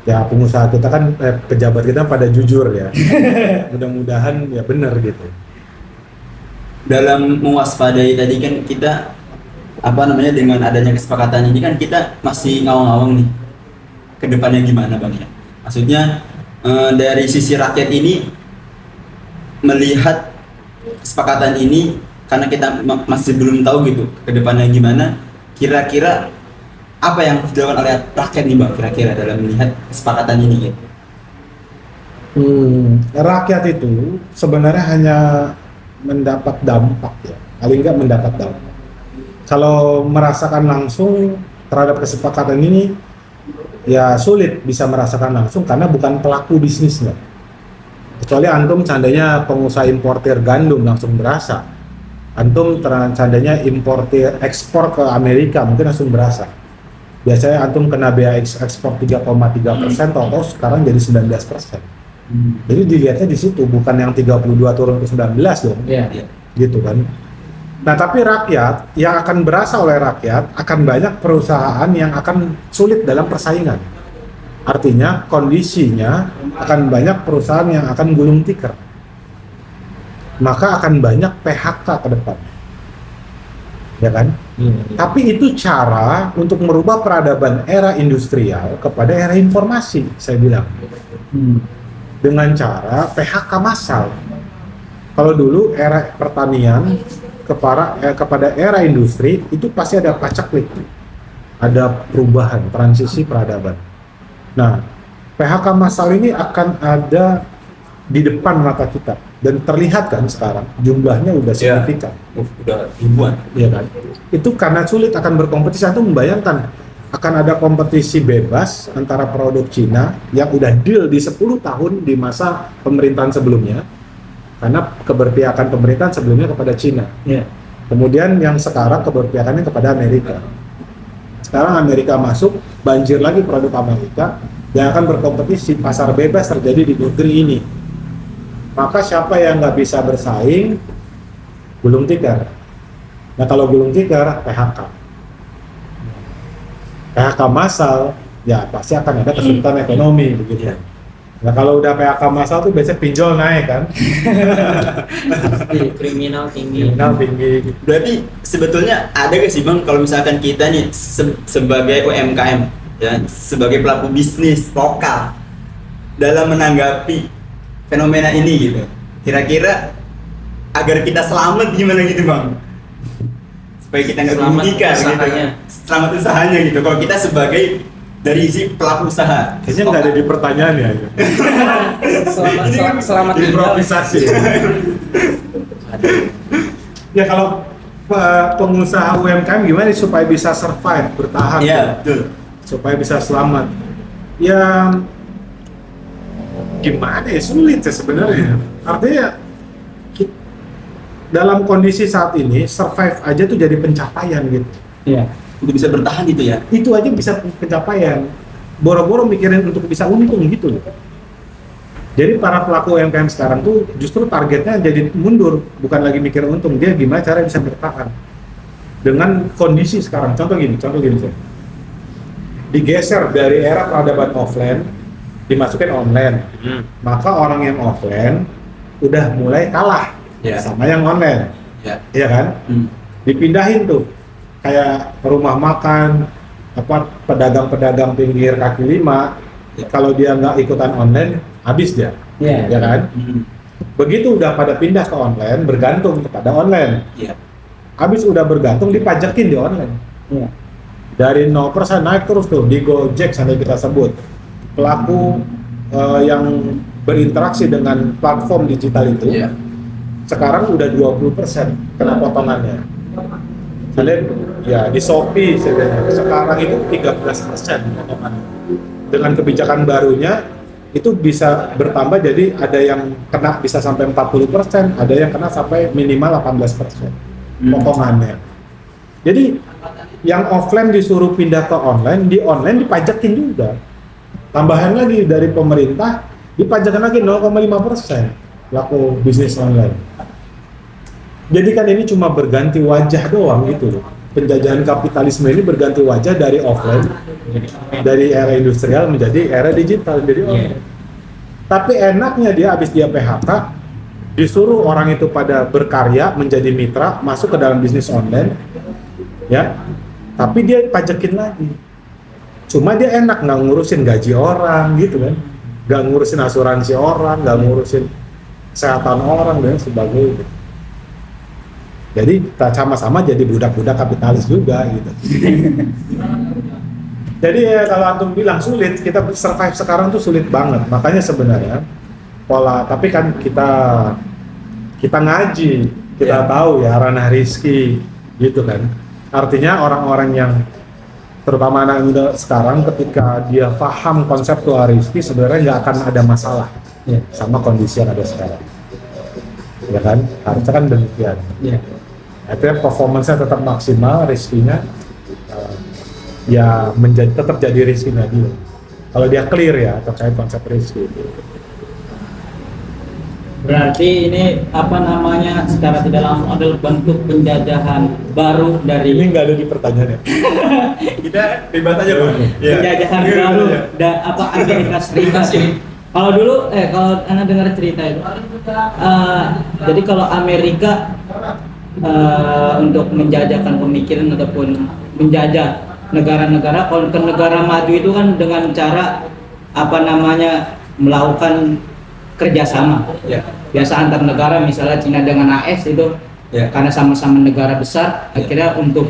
Speaker 1: Ya pengusaha kita kan, pejabat kita pada jujur ya. Mudah-mudahan ya benar gitu.
Speaker 2: Dalam mewaspadai tadi kan kita apa namanya dengan adanya kesepakatan ini kan kita masih ngawang-ngawang nih ke depannya gimana bang ya. Maksudnya dari sisi rakyat ini melihat kesepakatan ini karena kita masih belum tahu gitu ke depannya gimana, kira-kira apa yang harus dilakukan oleh rakyat nih bang kira-kira dalam melihat kesepakatan ini gitu.
Speaker 1: Rakyat itu sebenarnya hanya mendapat dampak ya, paling nggak mendapat dampak. Kalau merasakan langsung terhadap kesepakatan ini, ya sulit bisa merasakan langsung karena bukan pelaku bisnisnya. Kecuali antum seandainya pengusaha importir gandum langsung berasa. Antum seandainya ekspor ke Amerika mungkin langsung berasa. Biasanya antum kena bea ekspor 3,3%, total sekarang jadi 19%. Jadi dilihatnya di situ, bukan yang 32 turun ke 19 dong.
Speaker 3: Iya.
Speaker 1: Gitu kan. Nah, tapi rakyat yang akan berasa oleh rakyat akan banyak perusahaan yang akan sulit dalam persaingan. Artinya kondisinya akan banyak perusahaan yang akan gulung tikar. Maka akan banyak PHK ke depan. Ya kan? Tapi itu cara untuk merubah peradaban era industrial kepada era informasi, saya bilang. Dengan cara PHK massal. Kalau dulu era pertanian kepada era industri itu pasti ada paceklik. ada perubahan, transisi peradaban. Nah, PHK massal ini akan ada di depan mata kita dan terlihat kan sekarang jumlahnya udah signifikan.
Speaker 2: Udah ribuan.
Speaker 1: Iya kan? Itu karena sulit akan berkompetisi. Antum membayangkan akan ada kompetisi bebas antara produk Cina yang udah deal di 10 tahun di masa pemerintahan sebelumnya, karena keberpihakan pemerintahan sebelumnya kepada Cina.
Speaker 4: Iya.
Speaker 1: Kemudian yang sekarang keberpihakannya kepada Amerika. Sekarang Amerika masuk, banjir lagi produk Amerika yang akan berkompetisi. Pasar bebas terjadi di negeri ini. Maka siapa yang nggak bisa bersaing, gulung tikar. Nah kalau gulung tikar, PHK. PHK massal, ya pasti akan ada kesulitan ekonomi begitu. Nah kalau udah PHK massal tuh biasanya pinjol naik kan.
Speaker 3: Kriminal tinggi.
Speaker 1: Kriminal tinggi.
Speaker 2: Berarti sebetulnya ada gak sih Bang kalau misalkan kita nih sebagai UMKM ya, sebagai pelaku bisnis lokal dalam menanggapi fenomena ini gitu. Kira-kira agar kita selamat gimana gitu Bang? Supaya kita nggak
Speaker 3: Selamat
Speaker 2: merugikan gitu.
Speaker 3: usahanya.
Speaker 2: Selamat usahanya gitu. Kalau kita sebagai dari si pelaku usaha.
Speaker 1: Kayaknya nggak ada di pertanyaan ya.
Speaker 4: Selamat
Speaker 1: Improvisasi. Ya kalau pengusaha UMKM gimana supaya bisa survive, bertahan,
Speaker 2: Iya, betul.
Speaker 1: supaya bisa selamat? Ya gimana ya, sulit ya sebenarnya. Artinya dalam kondisi saat ini survive aja tuh jadi pencapaian gitu.
Speaker 4: Iya.
Speaker 2: Untuk bisa bertahan gitu ya.
Speaker 1: Itu aja bisa pencapaian. Boro-boro mikirin untuk bisa untung gitu loh. Jadi para pelaku UMKM sekarang tuh justru targetnya jadi mundur, bukan lagi mikir untung, dia gimana cara bisa bertahan dengan kondisi sekarang. Contoh gini saya. Digeser dari era peradaban offline dimasukin online, maka orang yang offline udah mulai kalah sama yang online, ya kan? Dipindahin tuh kayak rumah makan, apa pedagang-pedagang pinggir kaki lima, kalau dia nggak ikutan online habis dia, ya kan? Begitu udah pada pindah ke online, bergantung kepada online, habis udah bergantung dipajakin di online, dari 0% naik terus tuh di Gojek sampai kita sebut pelaku yang berinteraksi dengan platform digital itu, sekarang udah 20% kena potongannya. Kalian ya di Shopee sekarang itu 13% potongannya. Dengan kebijakan barunya itu bisa bertambah, jadi ada yang kena bisa sampai 40%, ada yang kena sampai minimal 18% potongannya. Jadi yang offline disuruh pindah ke online, di online dipajakin juga. Tambahan lagi dari pemerintah dipajakan lagi 0,5% pelaku bisnis online. Jadi kan ini cuma berganti wajah doang gitu loh. Penjajahan kapitalisme ini berganti wajah dari offline, dari era industrial menjadi era digital, jadi online. Tapi enaknya dia habis dia PHK, disuruh orang itu pada berkarya menjadi mitra, masuk ke dalam bisnis online, ya. Tapi dia pajakin lagi. Cuma dia enak nggak ngurusin gaji orang gitu kan, nggak ngurusin asuransi orang, nggak ngurusin kesehatan orang dan sebagainya. Jadi kita sama-sama jadi budak-budak kapitalis juga gitu. Jadi ya kalau antum bilang sulit, kita survive sekarang tuh sulit banget. Makanya sebenarnya pola, tapi kan kita ngaji, kita tahu ya ranah rizki gitu kan. Artinya orang-orang yang terutama anak muda sekarang ketika dia paham konseptual rizki sebenarnya nggak akan ada masalah sama kondisi yang ada sekarang, ya kan? Harusnya kan demikian. Artinya performance-nya tetap maksimal, rizkinya ya tetap jadi rizkinya dia. Kalau dia clear ya terkait konsep rizki.
Speaker 4: Berarti ini apa namanya secara tidak langsung adalah bentuk penjajahan baru dari
Speaker 1: Ini nggak ada di pertanyaan ya?
Speaker 2: Kita bebas aja Bang.
Speaker 4: penjajahan baru apa Amerika Serikat ini. Kalau dulu kalau Anda dengar cerita itu, jadi kalau Amerika untuk menjajakan pemikiran ataupun menjajah negara-negara, kalau ke negara maju itu kan dengan cara apa namanya melakukan kerjasama. Biasa antar negara, misalnya Cina dengan AS itu karena sama-sama negara besar, akhirnya untuk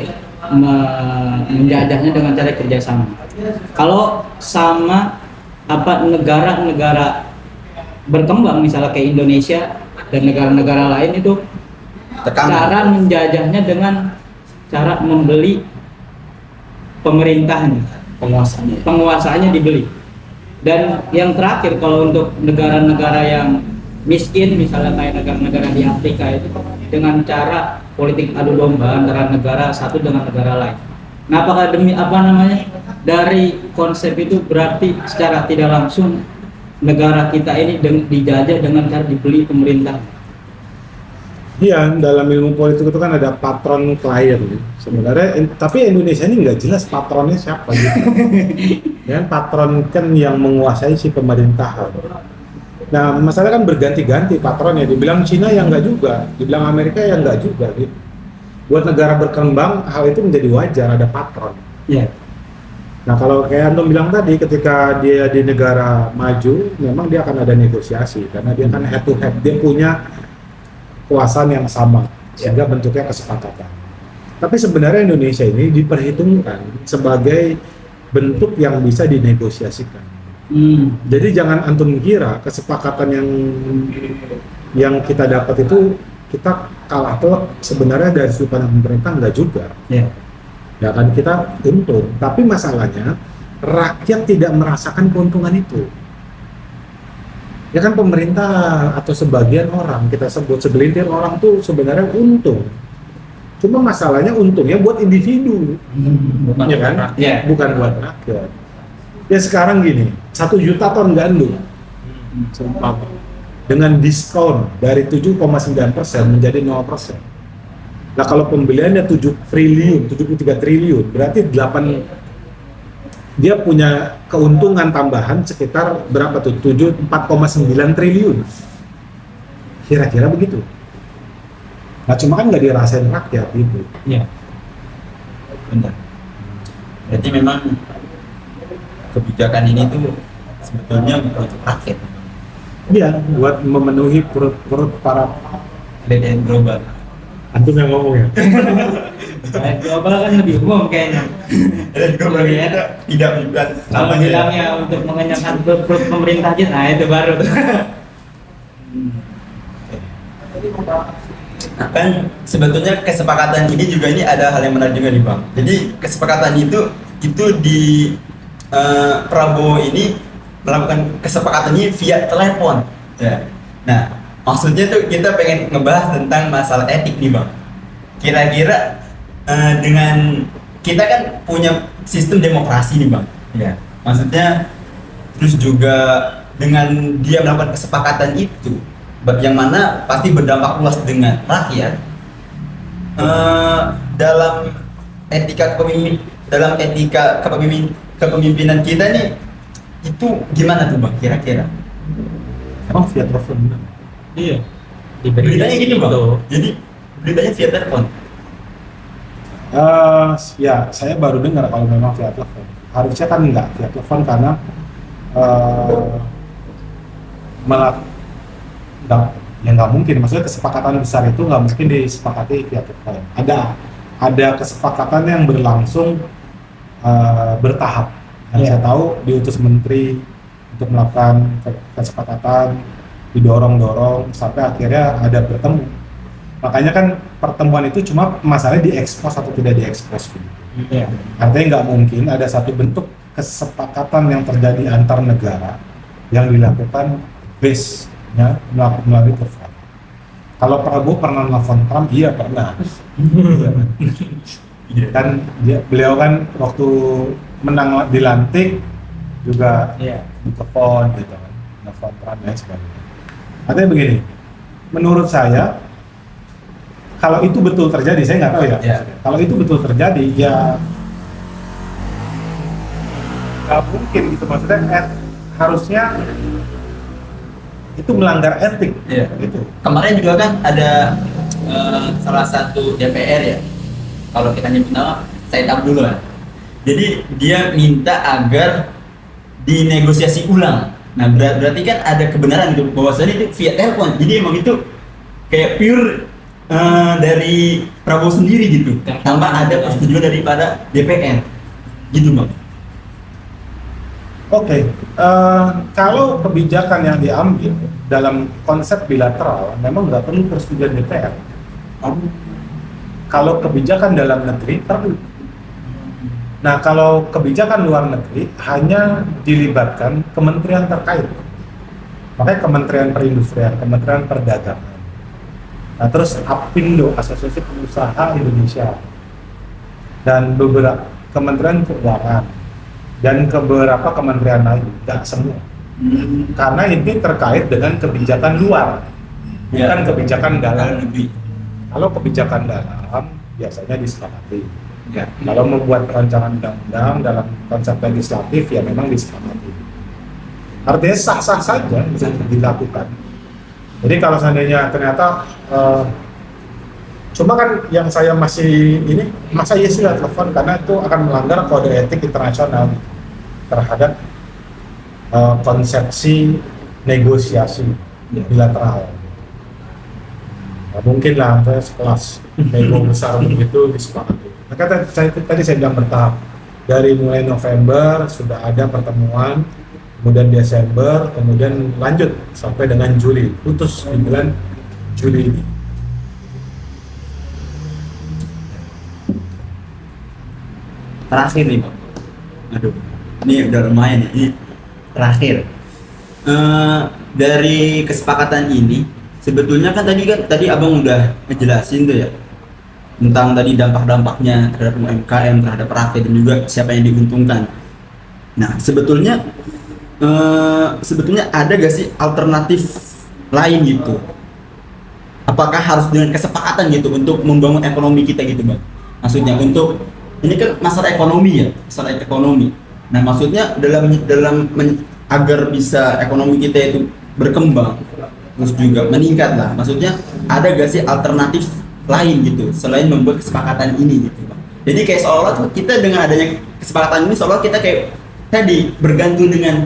Speaker 4: menjajahnya dengan cara kerjasama. Kalau sama negara-negara berkembang misalnya kayak Indonesia dan negara-negara lain itu cara menjajahnya dengan cara membeli pemerintahnya, penguasaannya dibeli. Dan yang terakhir kalau untuk negara-negara yang miskin misalnya kayak negara-negara di Afrika itu dengan cara politik adu domba antara negara satu dengan negara lain. Nah, apakah dari konsep itu berarti secara tidak langsung negara kita ini dijajah dengan cara dibeli pemerintah?
Speaker 1: Iya, dalam ilmu politik itu kan ada patron klien sebenarnya, tapi Indonesia ini nggak jelas patronnya siapa gitu. Ya, patron kan yang menguasai si pemerintahan. Nah, masalah kan berganti-ganti patronnya. Dibilang Cina yang nggak juga, dibilang Amerika yang nggak juga gitu. Buat negara berkembang, hal itu menjadi wajar ada patron.
Speaker 4: Iya.
Speaker 1: Nah, kalau kayak Antum bilang tadi, ketika dia di negara maju, memang dia akan ada negosiasi karena dia kan head to head, dia punya kekuasaan yang sama sehingga bentuknya kesepakatan. Tapi sebenarnya Indonesia ini diperhitungkan sebagai bentuk yang bisa dinegosiasikan. Jadi jangan antum kira kesepakatan yang kita dapat itu kita kalah telak, sebenarnya dari sudut pandang pemerintah enggak juga. Ya kan kita untung, tapi masalahnya rakyat tidak merasakan keuntungan itu. Ya kan pemerintah atau sebagian orang, kita sebut segelintir orang tuh sebenarnya untung. Cuma masalahnya untungnya buat individu,
Speaker 3: bukan
Speaker 1: ya kan?
Speaker 4: Ya.
Speaker 1: Bukan buat rakyat. Ya sekarang gini, 1 juta ton gandum, seumpama, dengan diskon dari 7,9% menjadi 0%. Nah kalau pembeliannya 73 triliun, berarti dia punya keuntungan tambahan sekitar berapa tuh? 4,9 triliun. Kira-kira begitu. Nah cuma kan nggak dirasain rakyat gitu.
Speaker 2: Iya. Benar. Berarti memang kebijakan ini tuh sebetulnya bukan untuk rakyat.
Speaker 1: Iya, buat memenuhi perut para
Speaker 2: Elit global.
Speaker 1: antum yang ngomong ya.
Speaker 4: Global kan lebih umum kayaknya.
Speaker 2: Elit global itu tidak bukan
Speaker 4: Kalau bilangnya untuk mengenyangkan perut pemerintah kita, nah itu baru.
Speaker 2: Nah, kan sebetulnya kesepakatan ini juga ini ada hal yang menarik juga nih Bang. Jadi kesepakatan itu di Prabowo ini melakukan kesepakatan ini via telepon. Ya. Nah, maksudnya tuh kita pengen ngebahas tentang masalah etik nih Bang. Kira-kira dengan kita kan punya sistem demokrasi nih Bang. Ya. Maksudnya terus juga dengan dia melakukan kesepakatan itu yang mana pasti berdampak luas dengan rakyat. Dalam etika kepemimpinan kita nih itu gimana tuh Bang kira-kira?
Speaker 1: Emang via telepon?
Speaker 4: Iya.
Speaker 2: Beritanya gini Bang.
Speaker 3: gitu.
Speaker 2: Jadi beritanya via telepon.
Speaker 1: Ya saya baru dengar kalau memang via telepon. Harusnya kan enggak via telepon karena nggak mungkin. Maksudnya kesepakatan besar itu nggak mungkin disepakati via telepon. Ada kesepakatan yang berlangsung bertahap. Yang saya tahu diutus menteri untuk melakukan kesepakatan, didorong sampai akhirnya ada bertemu. Makanya kan pertemuan itu cuma masalahnya diekspos atau tidak diekspos. Artinya nggak mungkin ada satu bentuk kesepakatan yang terjadi antar negara yang dilakukan base-nya melalui telepon. Kalau Prabowo pernah nelfon Trump, iya pernah. Kan beliau kan waktu menang dilantik juga di telepon gitu kan, nelfon Trump dan sebagainya. Artinya begini, menurut saya kalau itu betul terjadi, saya nggak tahu ya. Kalau itu betul terjadi, ya nggak mungkin gitu. Maksudnya harusnya itu melanggar etik. Gitu.
Speaker 2: Kemarin juga kan ada salah satu DPR ya. Kalau kita nyebut nama, Said Abdullah. Jadi dia minta agar dinegosiasi ulang. Nah berarti kan ada kebenaran gitu bahwasanya itu via telepon. Jadi emang itu kayak pure dari Prabowo sendiri gitu, tanpa ada persetujuan daripada DPR, gitu bang.
Speaker 1: Oke, kalau kebijakan yang diambil dalam konsep bilateral memang nggak perlu persetujuan DPR. Kalau kebijakan dalam negeri perlu. Nah, kalau kebijakan luar negeri hanya dilibatkan kementerian terkait. Makanya Kementerian Perindustrian, Kementerian Perdagangan. Nah, terus APindo, Asosiasi Pengusaha Indonesia. Dan beberapa Kementerian Keuangan. Dan beberapa kementerian lain, nggak semua. Karena ini terkait dengan kebijakan luar, bukan kebijakan dalam negeri. Kalau kebijakan dalam, biasanya disepakati.
Speaker 2: Ya.
Speaker 1: Kalau membuat rancangan undang-undang dalam konsep legislatif, ya memang disepakati. Artinya sah-sah saja bisa dilakukan. Jadi kalau seandainya ternyata cuma kan yang saya masih ini, masa iya sih nggak telepon, karena itu akan melanggar kode etik internasional terhadap konsepsi negosiasi bilateral. Nah, mungkin lah sekelas nego besar begitu disepakati. Maka tadi saya bilang bertahap. Dari mulai November sudah ada pertemuan, kemudian Desember, kemudian lanjut sampai dengan Juli, putus di bulan Juli ini.
Speaker 2: Terakhir nih bang, aduh, ini udah lumayan ya. Ini terakhir. Dari kesepakatan ini, sebetulnya kan tadi abang udah ngejelasin tuh ya tentang tadi dampak-dampaknya terhadap UMKM, terhadap rakyat dan juga siapa yang diuntungkan. Nah, sebetulnya ada gak sih alternatif lain gitu? Apakah harus dengan kesepakatan gitu untuk membangun ekonomi kita gitu bang? Maksudnya untuk ini kan masalah ekonomi ya, masalah ekonomi. Nah, maksudnya agar bisa ekonomi kita itu berkembang terus juga meningkat lah. Maksudnya ada gak sih alternatif lain gitu selain membuat kesepakatan ini gitu bang? Jadi kayak seolah kita dengan adanya kesepakatan ini seolah kita kayak tadi bergantung dengan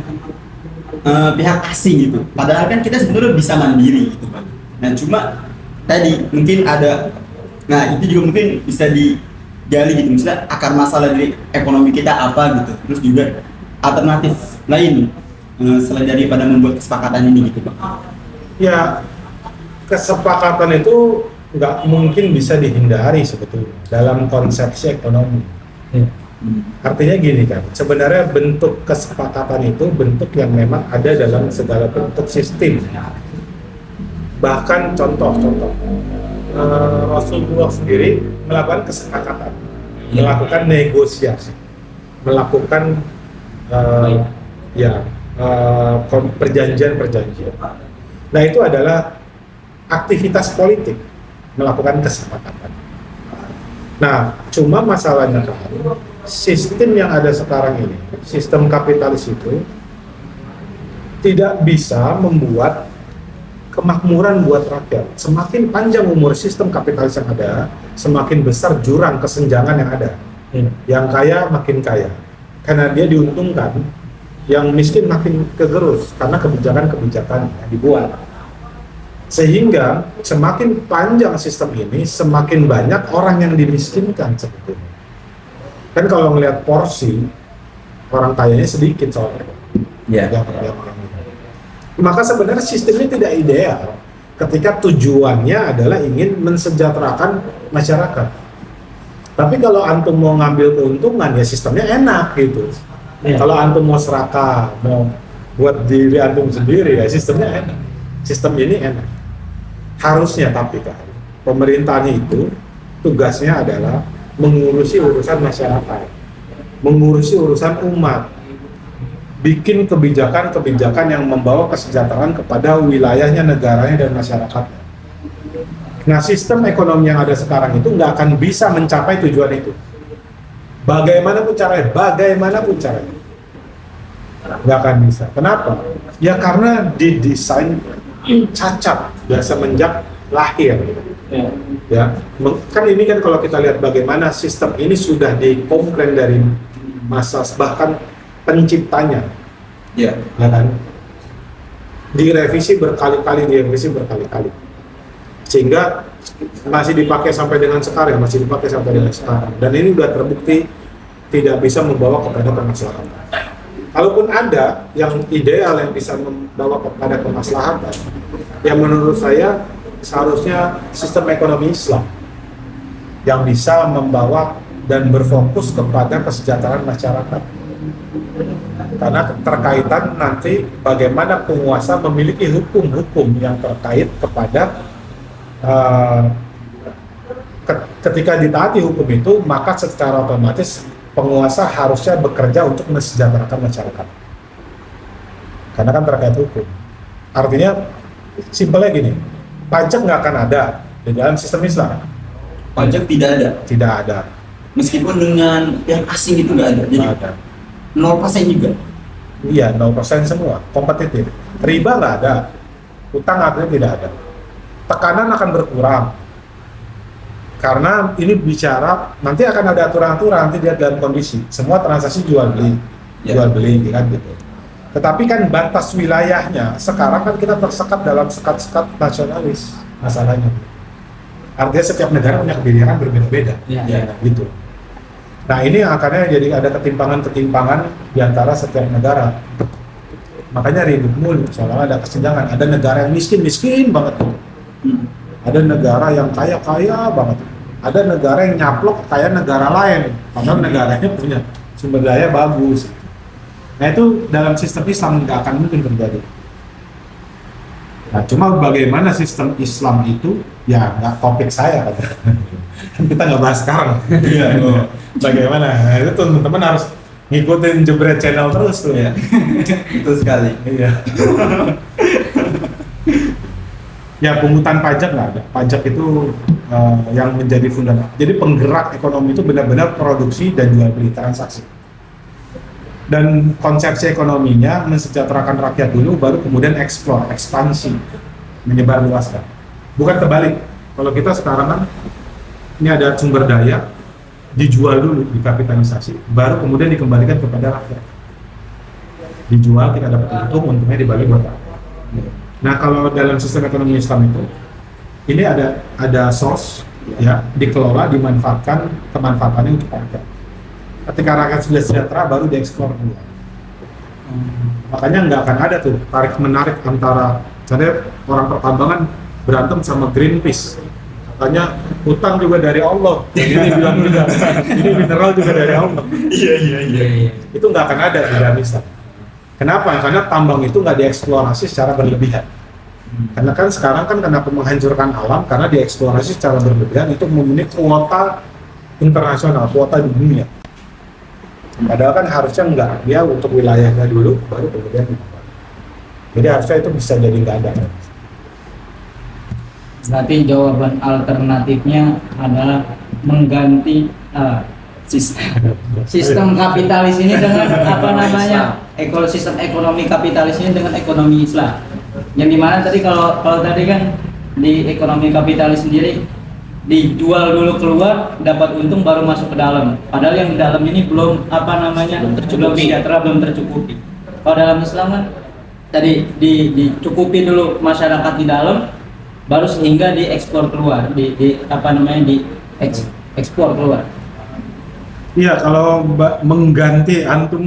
Speaker 2: pihak asing gitu. Padahal kan kita sebenarnya bisa mandiri gitu bang. Nah cuma tadi mungkin ada, nah itu juga mungkin bisa digali gitu, misalnya akar masalah dari ekonomi kita apa gitu. Terus juga alternatif lain selain daripada membuat kesepakatan ini gitu bang.
Speaker 1: Ya, kesepakatan itu nggak mungkin bisa dihindari sebetulnya dalam konsepsi ekonomi. Artinya gini kan, sebenarnya bentuk kesepakatan itu bentuk yang memang ada dalam segala bentuk sistem. Bahkan contoh-contoh, Rasulullah sendiri melakukan kesepakatan, melakukan negosiasi, melakukan perjanjian-perjanjian. Nah itu adalah aktivitas politik, melakukan kesepakatan. Nah, cuma masalahnya kan, sistem yang ada sekarang ini, sistem kapitalis itu tidak bisa membuat kemakmuran buat rakyat. Semakin panjang umur sistem kapitalis yang ada, semakin besar jurang kesenjangan yang ada. Yang kaya makin kaya, karena dia diuntungkan. Yang miskin makin kegerus karena kebijakan-kebijakan yang dibuat. Sehingga semakin panjang sistem ini, semakin banyak orang yang dimiskinkan sebetulnya. Kan kalau ngelihat porsi, orang kayanya sedikit soalnya. Maka sebenarnya sistemnya tidak ideal ketika tujuannya adalah ingin mensejahterakan masyarakat. Tapi kalau antum mau ngambil keuntungan, ya sistemnya enak gitu. Kalau antum mau serakah, mau buat diri antum sendiri, ya sistemnya enak. Sistem ini enak. Harusnya tapi kan, pemerintahnya itu tugasnya adalah mengurusi urusan masyarakat, mengurusi urusan umat, bikin kebijakan-kebijakan yang membawa kesejahteraan kepada wilayahnya, negaranya, dan masyarakatnya. Nah, sistem ekonomi yang ada sekarang itu nggak akan bisa mencapai tujuan itu. Bagaimanapun caranya, nggak akan bisa. Kenapa? Ya karena didesain cacat ya semenjak lahir. Ya, kan ini kan kalau kita lihat bagaimana sistem ini sudah dikomplain dari masa bahkan penciptanya, ya kan? Direvisi berkali-kali. sehingga masih dipakai sampai dengan sekarang, dan ini udah terbukti tidak bisa membawa kepada kemaslahatan. Kalaupun ada yang ideal yang bisa membawa kepada kemaslahatan, yang menurut saya seharusnya sistem ekonomi Islam yang bisa membawa dan berfokus kepada kesejahteraan masyarakat. Karena terkaitan nanti bagaimana penguasa memiliki hukum-hukum yang terkait kepada ketika ditaati hukum itu, maka secara otomatis penguasa harusnya bekerja untuk mensejahterakan masyarakat. Karena kan terkait hukum. Artinya, simpelnya gini, pajak nggak akan ada di dalam sistem Islam.
Speaker 2: Pajak tidak ada.
Speaker 1: Tidak ada.
Speaker 2: Meskipun dengan yang asing itu nggak ada. Jadi
Speaker 1: Nggak ada.
Speaker 2: 0% juga.
Speaker 1: Iya, 0% semua, kompetitif. Riba nggak ada. Utang artinya tidak ada. Tekanan akan berkurang. Karena ini bicara, nanti akan ada aturan-aturan, nanti dia dalam kondisi. Semua transaksi jual beli,
Speaker 2: Ya.
Speaker 1: jual beli, kan gitu. Tetapi kan batas wilayahnya, sekarang kan kita tersekat dalam sekat-sekat nasionalis masalahnya. Artinya setiap negara punya kebijakan berbeda-beda,
Speaker 4: Ya.
Speaker 1: gitu. Nah ini akhirnya jadi ada ketimpangan-ketimpangan di antara setiap negara. Makanya ribut mulu, soalnya ada kesenjangan. Ada negara yang miskin banget gitu. Ada negara yang kaya banget. Ada negara yang nyaplok kayak negara lain, padahal negaranya punya sumber daya bagus. Nah itu dalam sistem Islam nggak akan mungkin terjadi. Nah cuma bagaimana sistem Islam itu, ya nggak topik saya kan kita nggak bahas sekarang. Bagaimana? Nah, itu teman-teman harus ngikutin Jebret Channel terus tuh ya.
Speaker 2: Betul sekali.
Speaker 1: Iya. Ya pungutan pajak nggak ada. Pajak itu yang menjadi fundamental. Jadi penggerak ekonomi itu benar-benar produksi dan jual beli transaksi. Dan konsepsi ekonominya mensejahterakan rakyat dulu, baru kemudian eksplor, ekspansi, menyebar luaskan. Bukan terbalik. Kalau kita sekarang kan ini ada sumber daya, dijual dulu, dikapitalisasi, baru kemudian dikembalikan kepada rakyat. Dijual, kita dapat untung, untungnya dibagi buat rakyat. Nah kalau dalam sistem ekonomi Islam itu, ini ada source, ya, dikelola, dimanfaatkan, kemanfaatannya untuk rakyat. Ketika rakyat sudah sejahtera, baru dieksplor dulu. Makanya nggak akan ada tuh tarik menarik antara, misalnya orang pertambangan berantem sama Greenpeace. Katanya utang juga dari Allah. Ini bilang juga, ini mineral juga dari Allah.
Speaker 3: Iya.
Speaker 1: Itu nggak akan ada di dalam Islam. Kenapa? Karena tambang itu nggak dieksplorasi secara berlebihan. Karena kan sekarang kan kenapa menghancurkan alam? Karena dieksplorasi secara berlebihan itu memenuhi kuota internasional, kuota di dunia. Padahal kan harusnya enggak, dia untuk wilayahnya dulu, baru kemudian. Jadi harusnya itu bisa jadi nggak ada.
Speaker 4: Berarti jawaban alternatifnya adalah mengganti sistem kapitalis ini dengan apa namanya, ekosistem ekonomi kapitalis ini dengan ekonomi Islam. Yang dimana tadi kalau tadi kan di ekonomi kapitalis sendiri dijual dulu keluar, dapat untung baru masuk ke dalam. Padahal yang di dalam ini belum apa namanya, belum sejahtera, belum tercukupi. Kalau dalam Islam kan tadi dicukupi dulu masyarakat di dalam, baru sehingga diekspor keluar, di apa namanya, ekspor keluar.
Speaker 1: Iya, kalau mengganti antum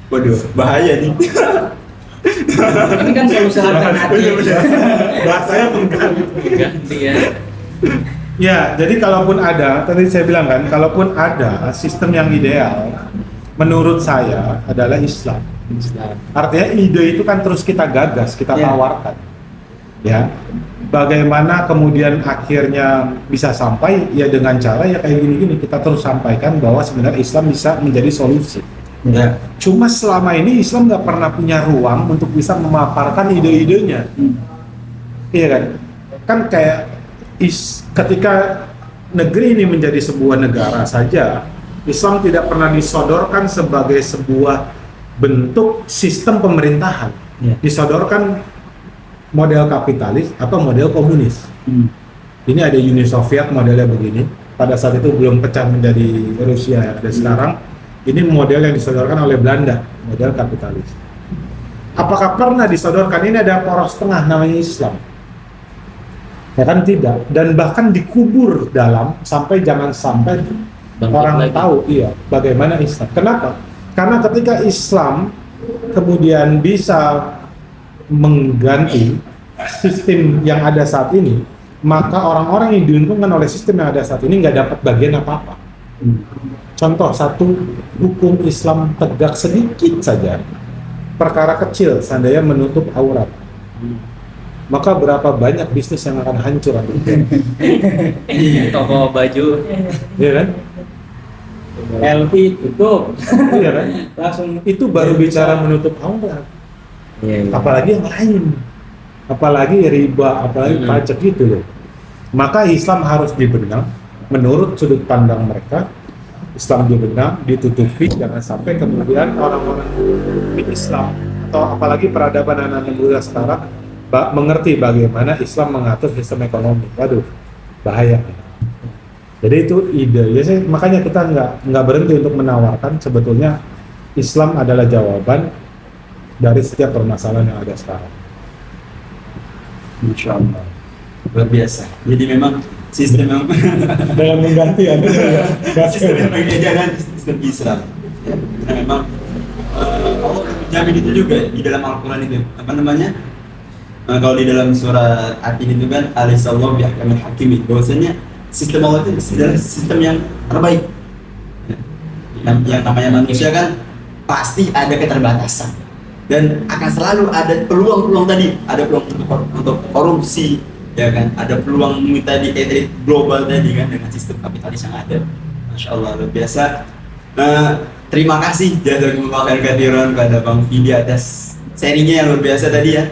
Speaker 2: Waduh, bahaya nih.
Speaker 4: Ini kan solusi alternatif.
Speaker 1: bahasanya mengganti.
Speaker 3: Ganti ya.
Speaker 1: Ya, jadi kalaupun ada, tadi saya bilang kan, kalaupun ada sistem yang ideal, menurut saya adalah Islam. Artinya ide itu kan terus kita gagas, kita
Speaker 4: Ya.
Speaker 1: tawarkan. Ya, bagaimana kemudian akhirnya bisa sampai, ya dengan cara ya kayak gini-gini, kita terus sampaikan bahwa sebenarnya Islam bisa menjadi solusi.
Speaker 2: Ya.
Speaker 1: Cuma selama ini Islam nggak pernah punya ruang untuk bisa memaparkan ide-idenya. Iya kan? Kan kayak ketika negeri ini menjadi sebuah negara saja, Islam tidak pernah disodorkan sebagai sebuah bentuk sistem pemerintahan.
Speaker 4: Ya.
Speaker 1: Disodorkan model kapitalis atau model komunis. Ini ada Uni Soviet modelnya begini. Pada saat itu belum pecah menjadi Rusia yang ada sekarang. Ini model yang disodorkan oleh Belanda, model kapitalis. Apakah pernah disodorkan ini ada poros tengah namanya Islam? Ya kan tidak, dan bahkan dikubur dalam sampai jangan sampai
Speaker 3: Bangkit
Speaker 1: orang
Speaker 3: lagi.
Speaker 1: tahu bagaimana Islam. Kenapa? Karena ketika Islam kemudian bisa mengganti sistem yang ada saat ini, maka orang-orang yang diuntungkan oleh sistem yang ada saat ini nggak dapat bagian apa-apa. Contoh satu, hukum Islam tegak sedikit saja, perkara kecil seandainya menutup aurat, maka berapa banyak bisnis yang akan hancur atau
Speaker 2: Toko baju
Speaker 1: ya kan?
Speaker 4: LV tutup.
Speaker 1: Iya kan?
Speaker 4: Langsung
Speaker 1: Itu baru bicara menutup aurat.
Speaker 2: Iya, iya.
Speaker 1: Apalagi yang lain, apalagi riba, apalagi pajak gitu loh. Maka Islam harus dibenang menurut sudut pandang mereka. Islam dibenang, ditutupi, jangan sampai kemudian orang-orang Islam atau apalagi peradaban anak-anak muda sekarang mengerti bagaimana Islam mengatur sistem ekonomi. Waduh, bahaya. Jadi itu ide. Ya sih, makanya kita nggak berhenti untuk menawarkan sebetulnya Islam adalah jawaban dari setiap permasalahan yang ada sekarang.
Speaker 2: Masya Allah, luar biasa. Jadi memang sistem yang
Speaker 1: Dengan mengganti ya.
Speaker 2: sistem yang berbeda dengan sistem Islam. Ya, karena memang Allah menjamin itu juga di dalam Al-Quran itu. Apa namanya? Kalau di dalam surat At-Tin itu kan Alaihissallahu bi'ahkamil hakimin. Bahwasanya sistem Allah itu adalah sistem yang terbaik. Ya. Yang namanya manusia kan pasti ada keterbatasan dan akan selalu ada peluang-peluang tadi, ada peluang untuk korupsi, ya kan, ada peluang tadi elit global tadi kan dengan sistem kapitalis yang ada. Masya Allah, luar biasa. Terima kasih jazakumullah khairan kepada Bang Fidi atas sharingnya yang luar biasa tadi ya.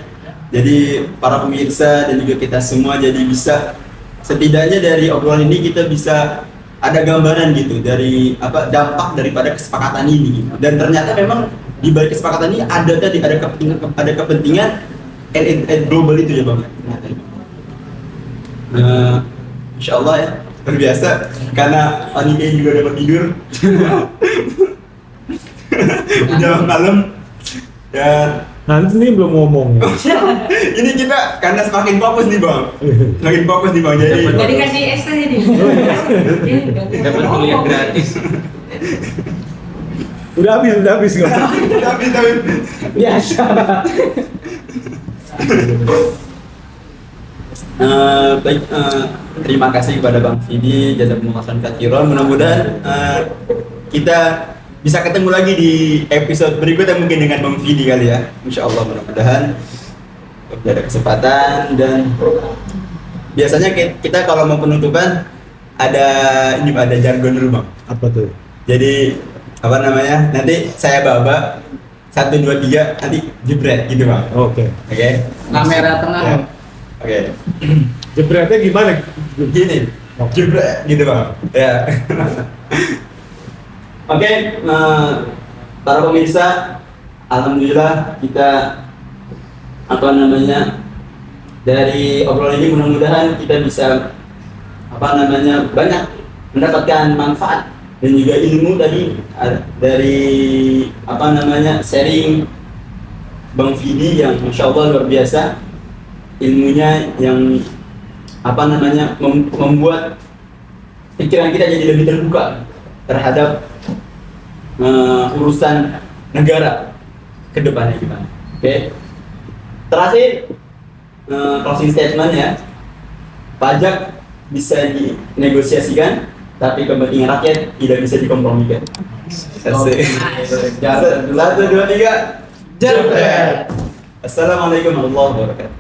Speaker 2: Jadi para pemirsa dan juga kita semua jadi bisa setidaknya dari obrolan ini kita bisa ada gambaran gitu dari apa dampak daripada kesepakatan ini gitu. Dan ternyata memang di balik kesepakatan ini ada tadi ada kepentingan elit global itu ya Bang. Insya Allah ya luar biasa karena panitia juga dapat tidur. Udah malam dan
Speaker 1: Nanti nih belum ngomong.
Speaker 2: ini kita karena semakin fokus nih Bang, semakin fokus nih Bang jadi
Speaker 5: Jadi kasih es aja nih.
Speaker 3: Dapat kuliah gratis.
Speaker 1: Udah habis nggak?
Speaker 2: tapi
Speaker 4: biasa.
Speaker 2: Baik, terima kasih kepada Bang Fidi, jazakumullah khairan. Mudah-mudahan kita bisa ketemu lagi di episode berikutnya mungkin dengan Bang Fidi kali ya. Insya Allah mudah-mudahan ada kesempatan. Dan biasanya kita kalau mau penutupan ada jargon dulu Bang.
Speaker 1: Apa tuh?
Speaker 2: Jadi apa namanya? Nanti saya baba 1 2 3 nanti jebret gitu Bang.
Speaker 1: Oke.
Speaker 2: Oke.
Speaker 4: Kamera tengah.
Speaker 2: Ya. Oke.
Speaker 1: Jebretnya gimana?
Speaker 2: Gini, jebret gitu Bang. Ya. Oke, para pemirsa, alhamdulillah kita apa namanya dari obrolan ini mudah-mudahan kita bisa apa namanya banyak mendapatkan manfaat dan juga ilmu tadi dari apa namanya sharing Bang Fidi yang Masya Allah luar biasa ilmunya yang apa namanya membuat pikiran kita jadi lebih terbuka terhadap urusan negara ke depannya gimana. Oke. Terakhir closing statement ya. Pajak bisa dinegosiasikan tapi kepentingan rakyat tidak bisa dikompromikan. Asik. 1 2 3 jebret. Assalamualaikum warahmatullahi wabarakatuh.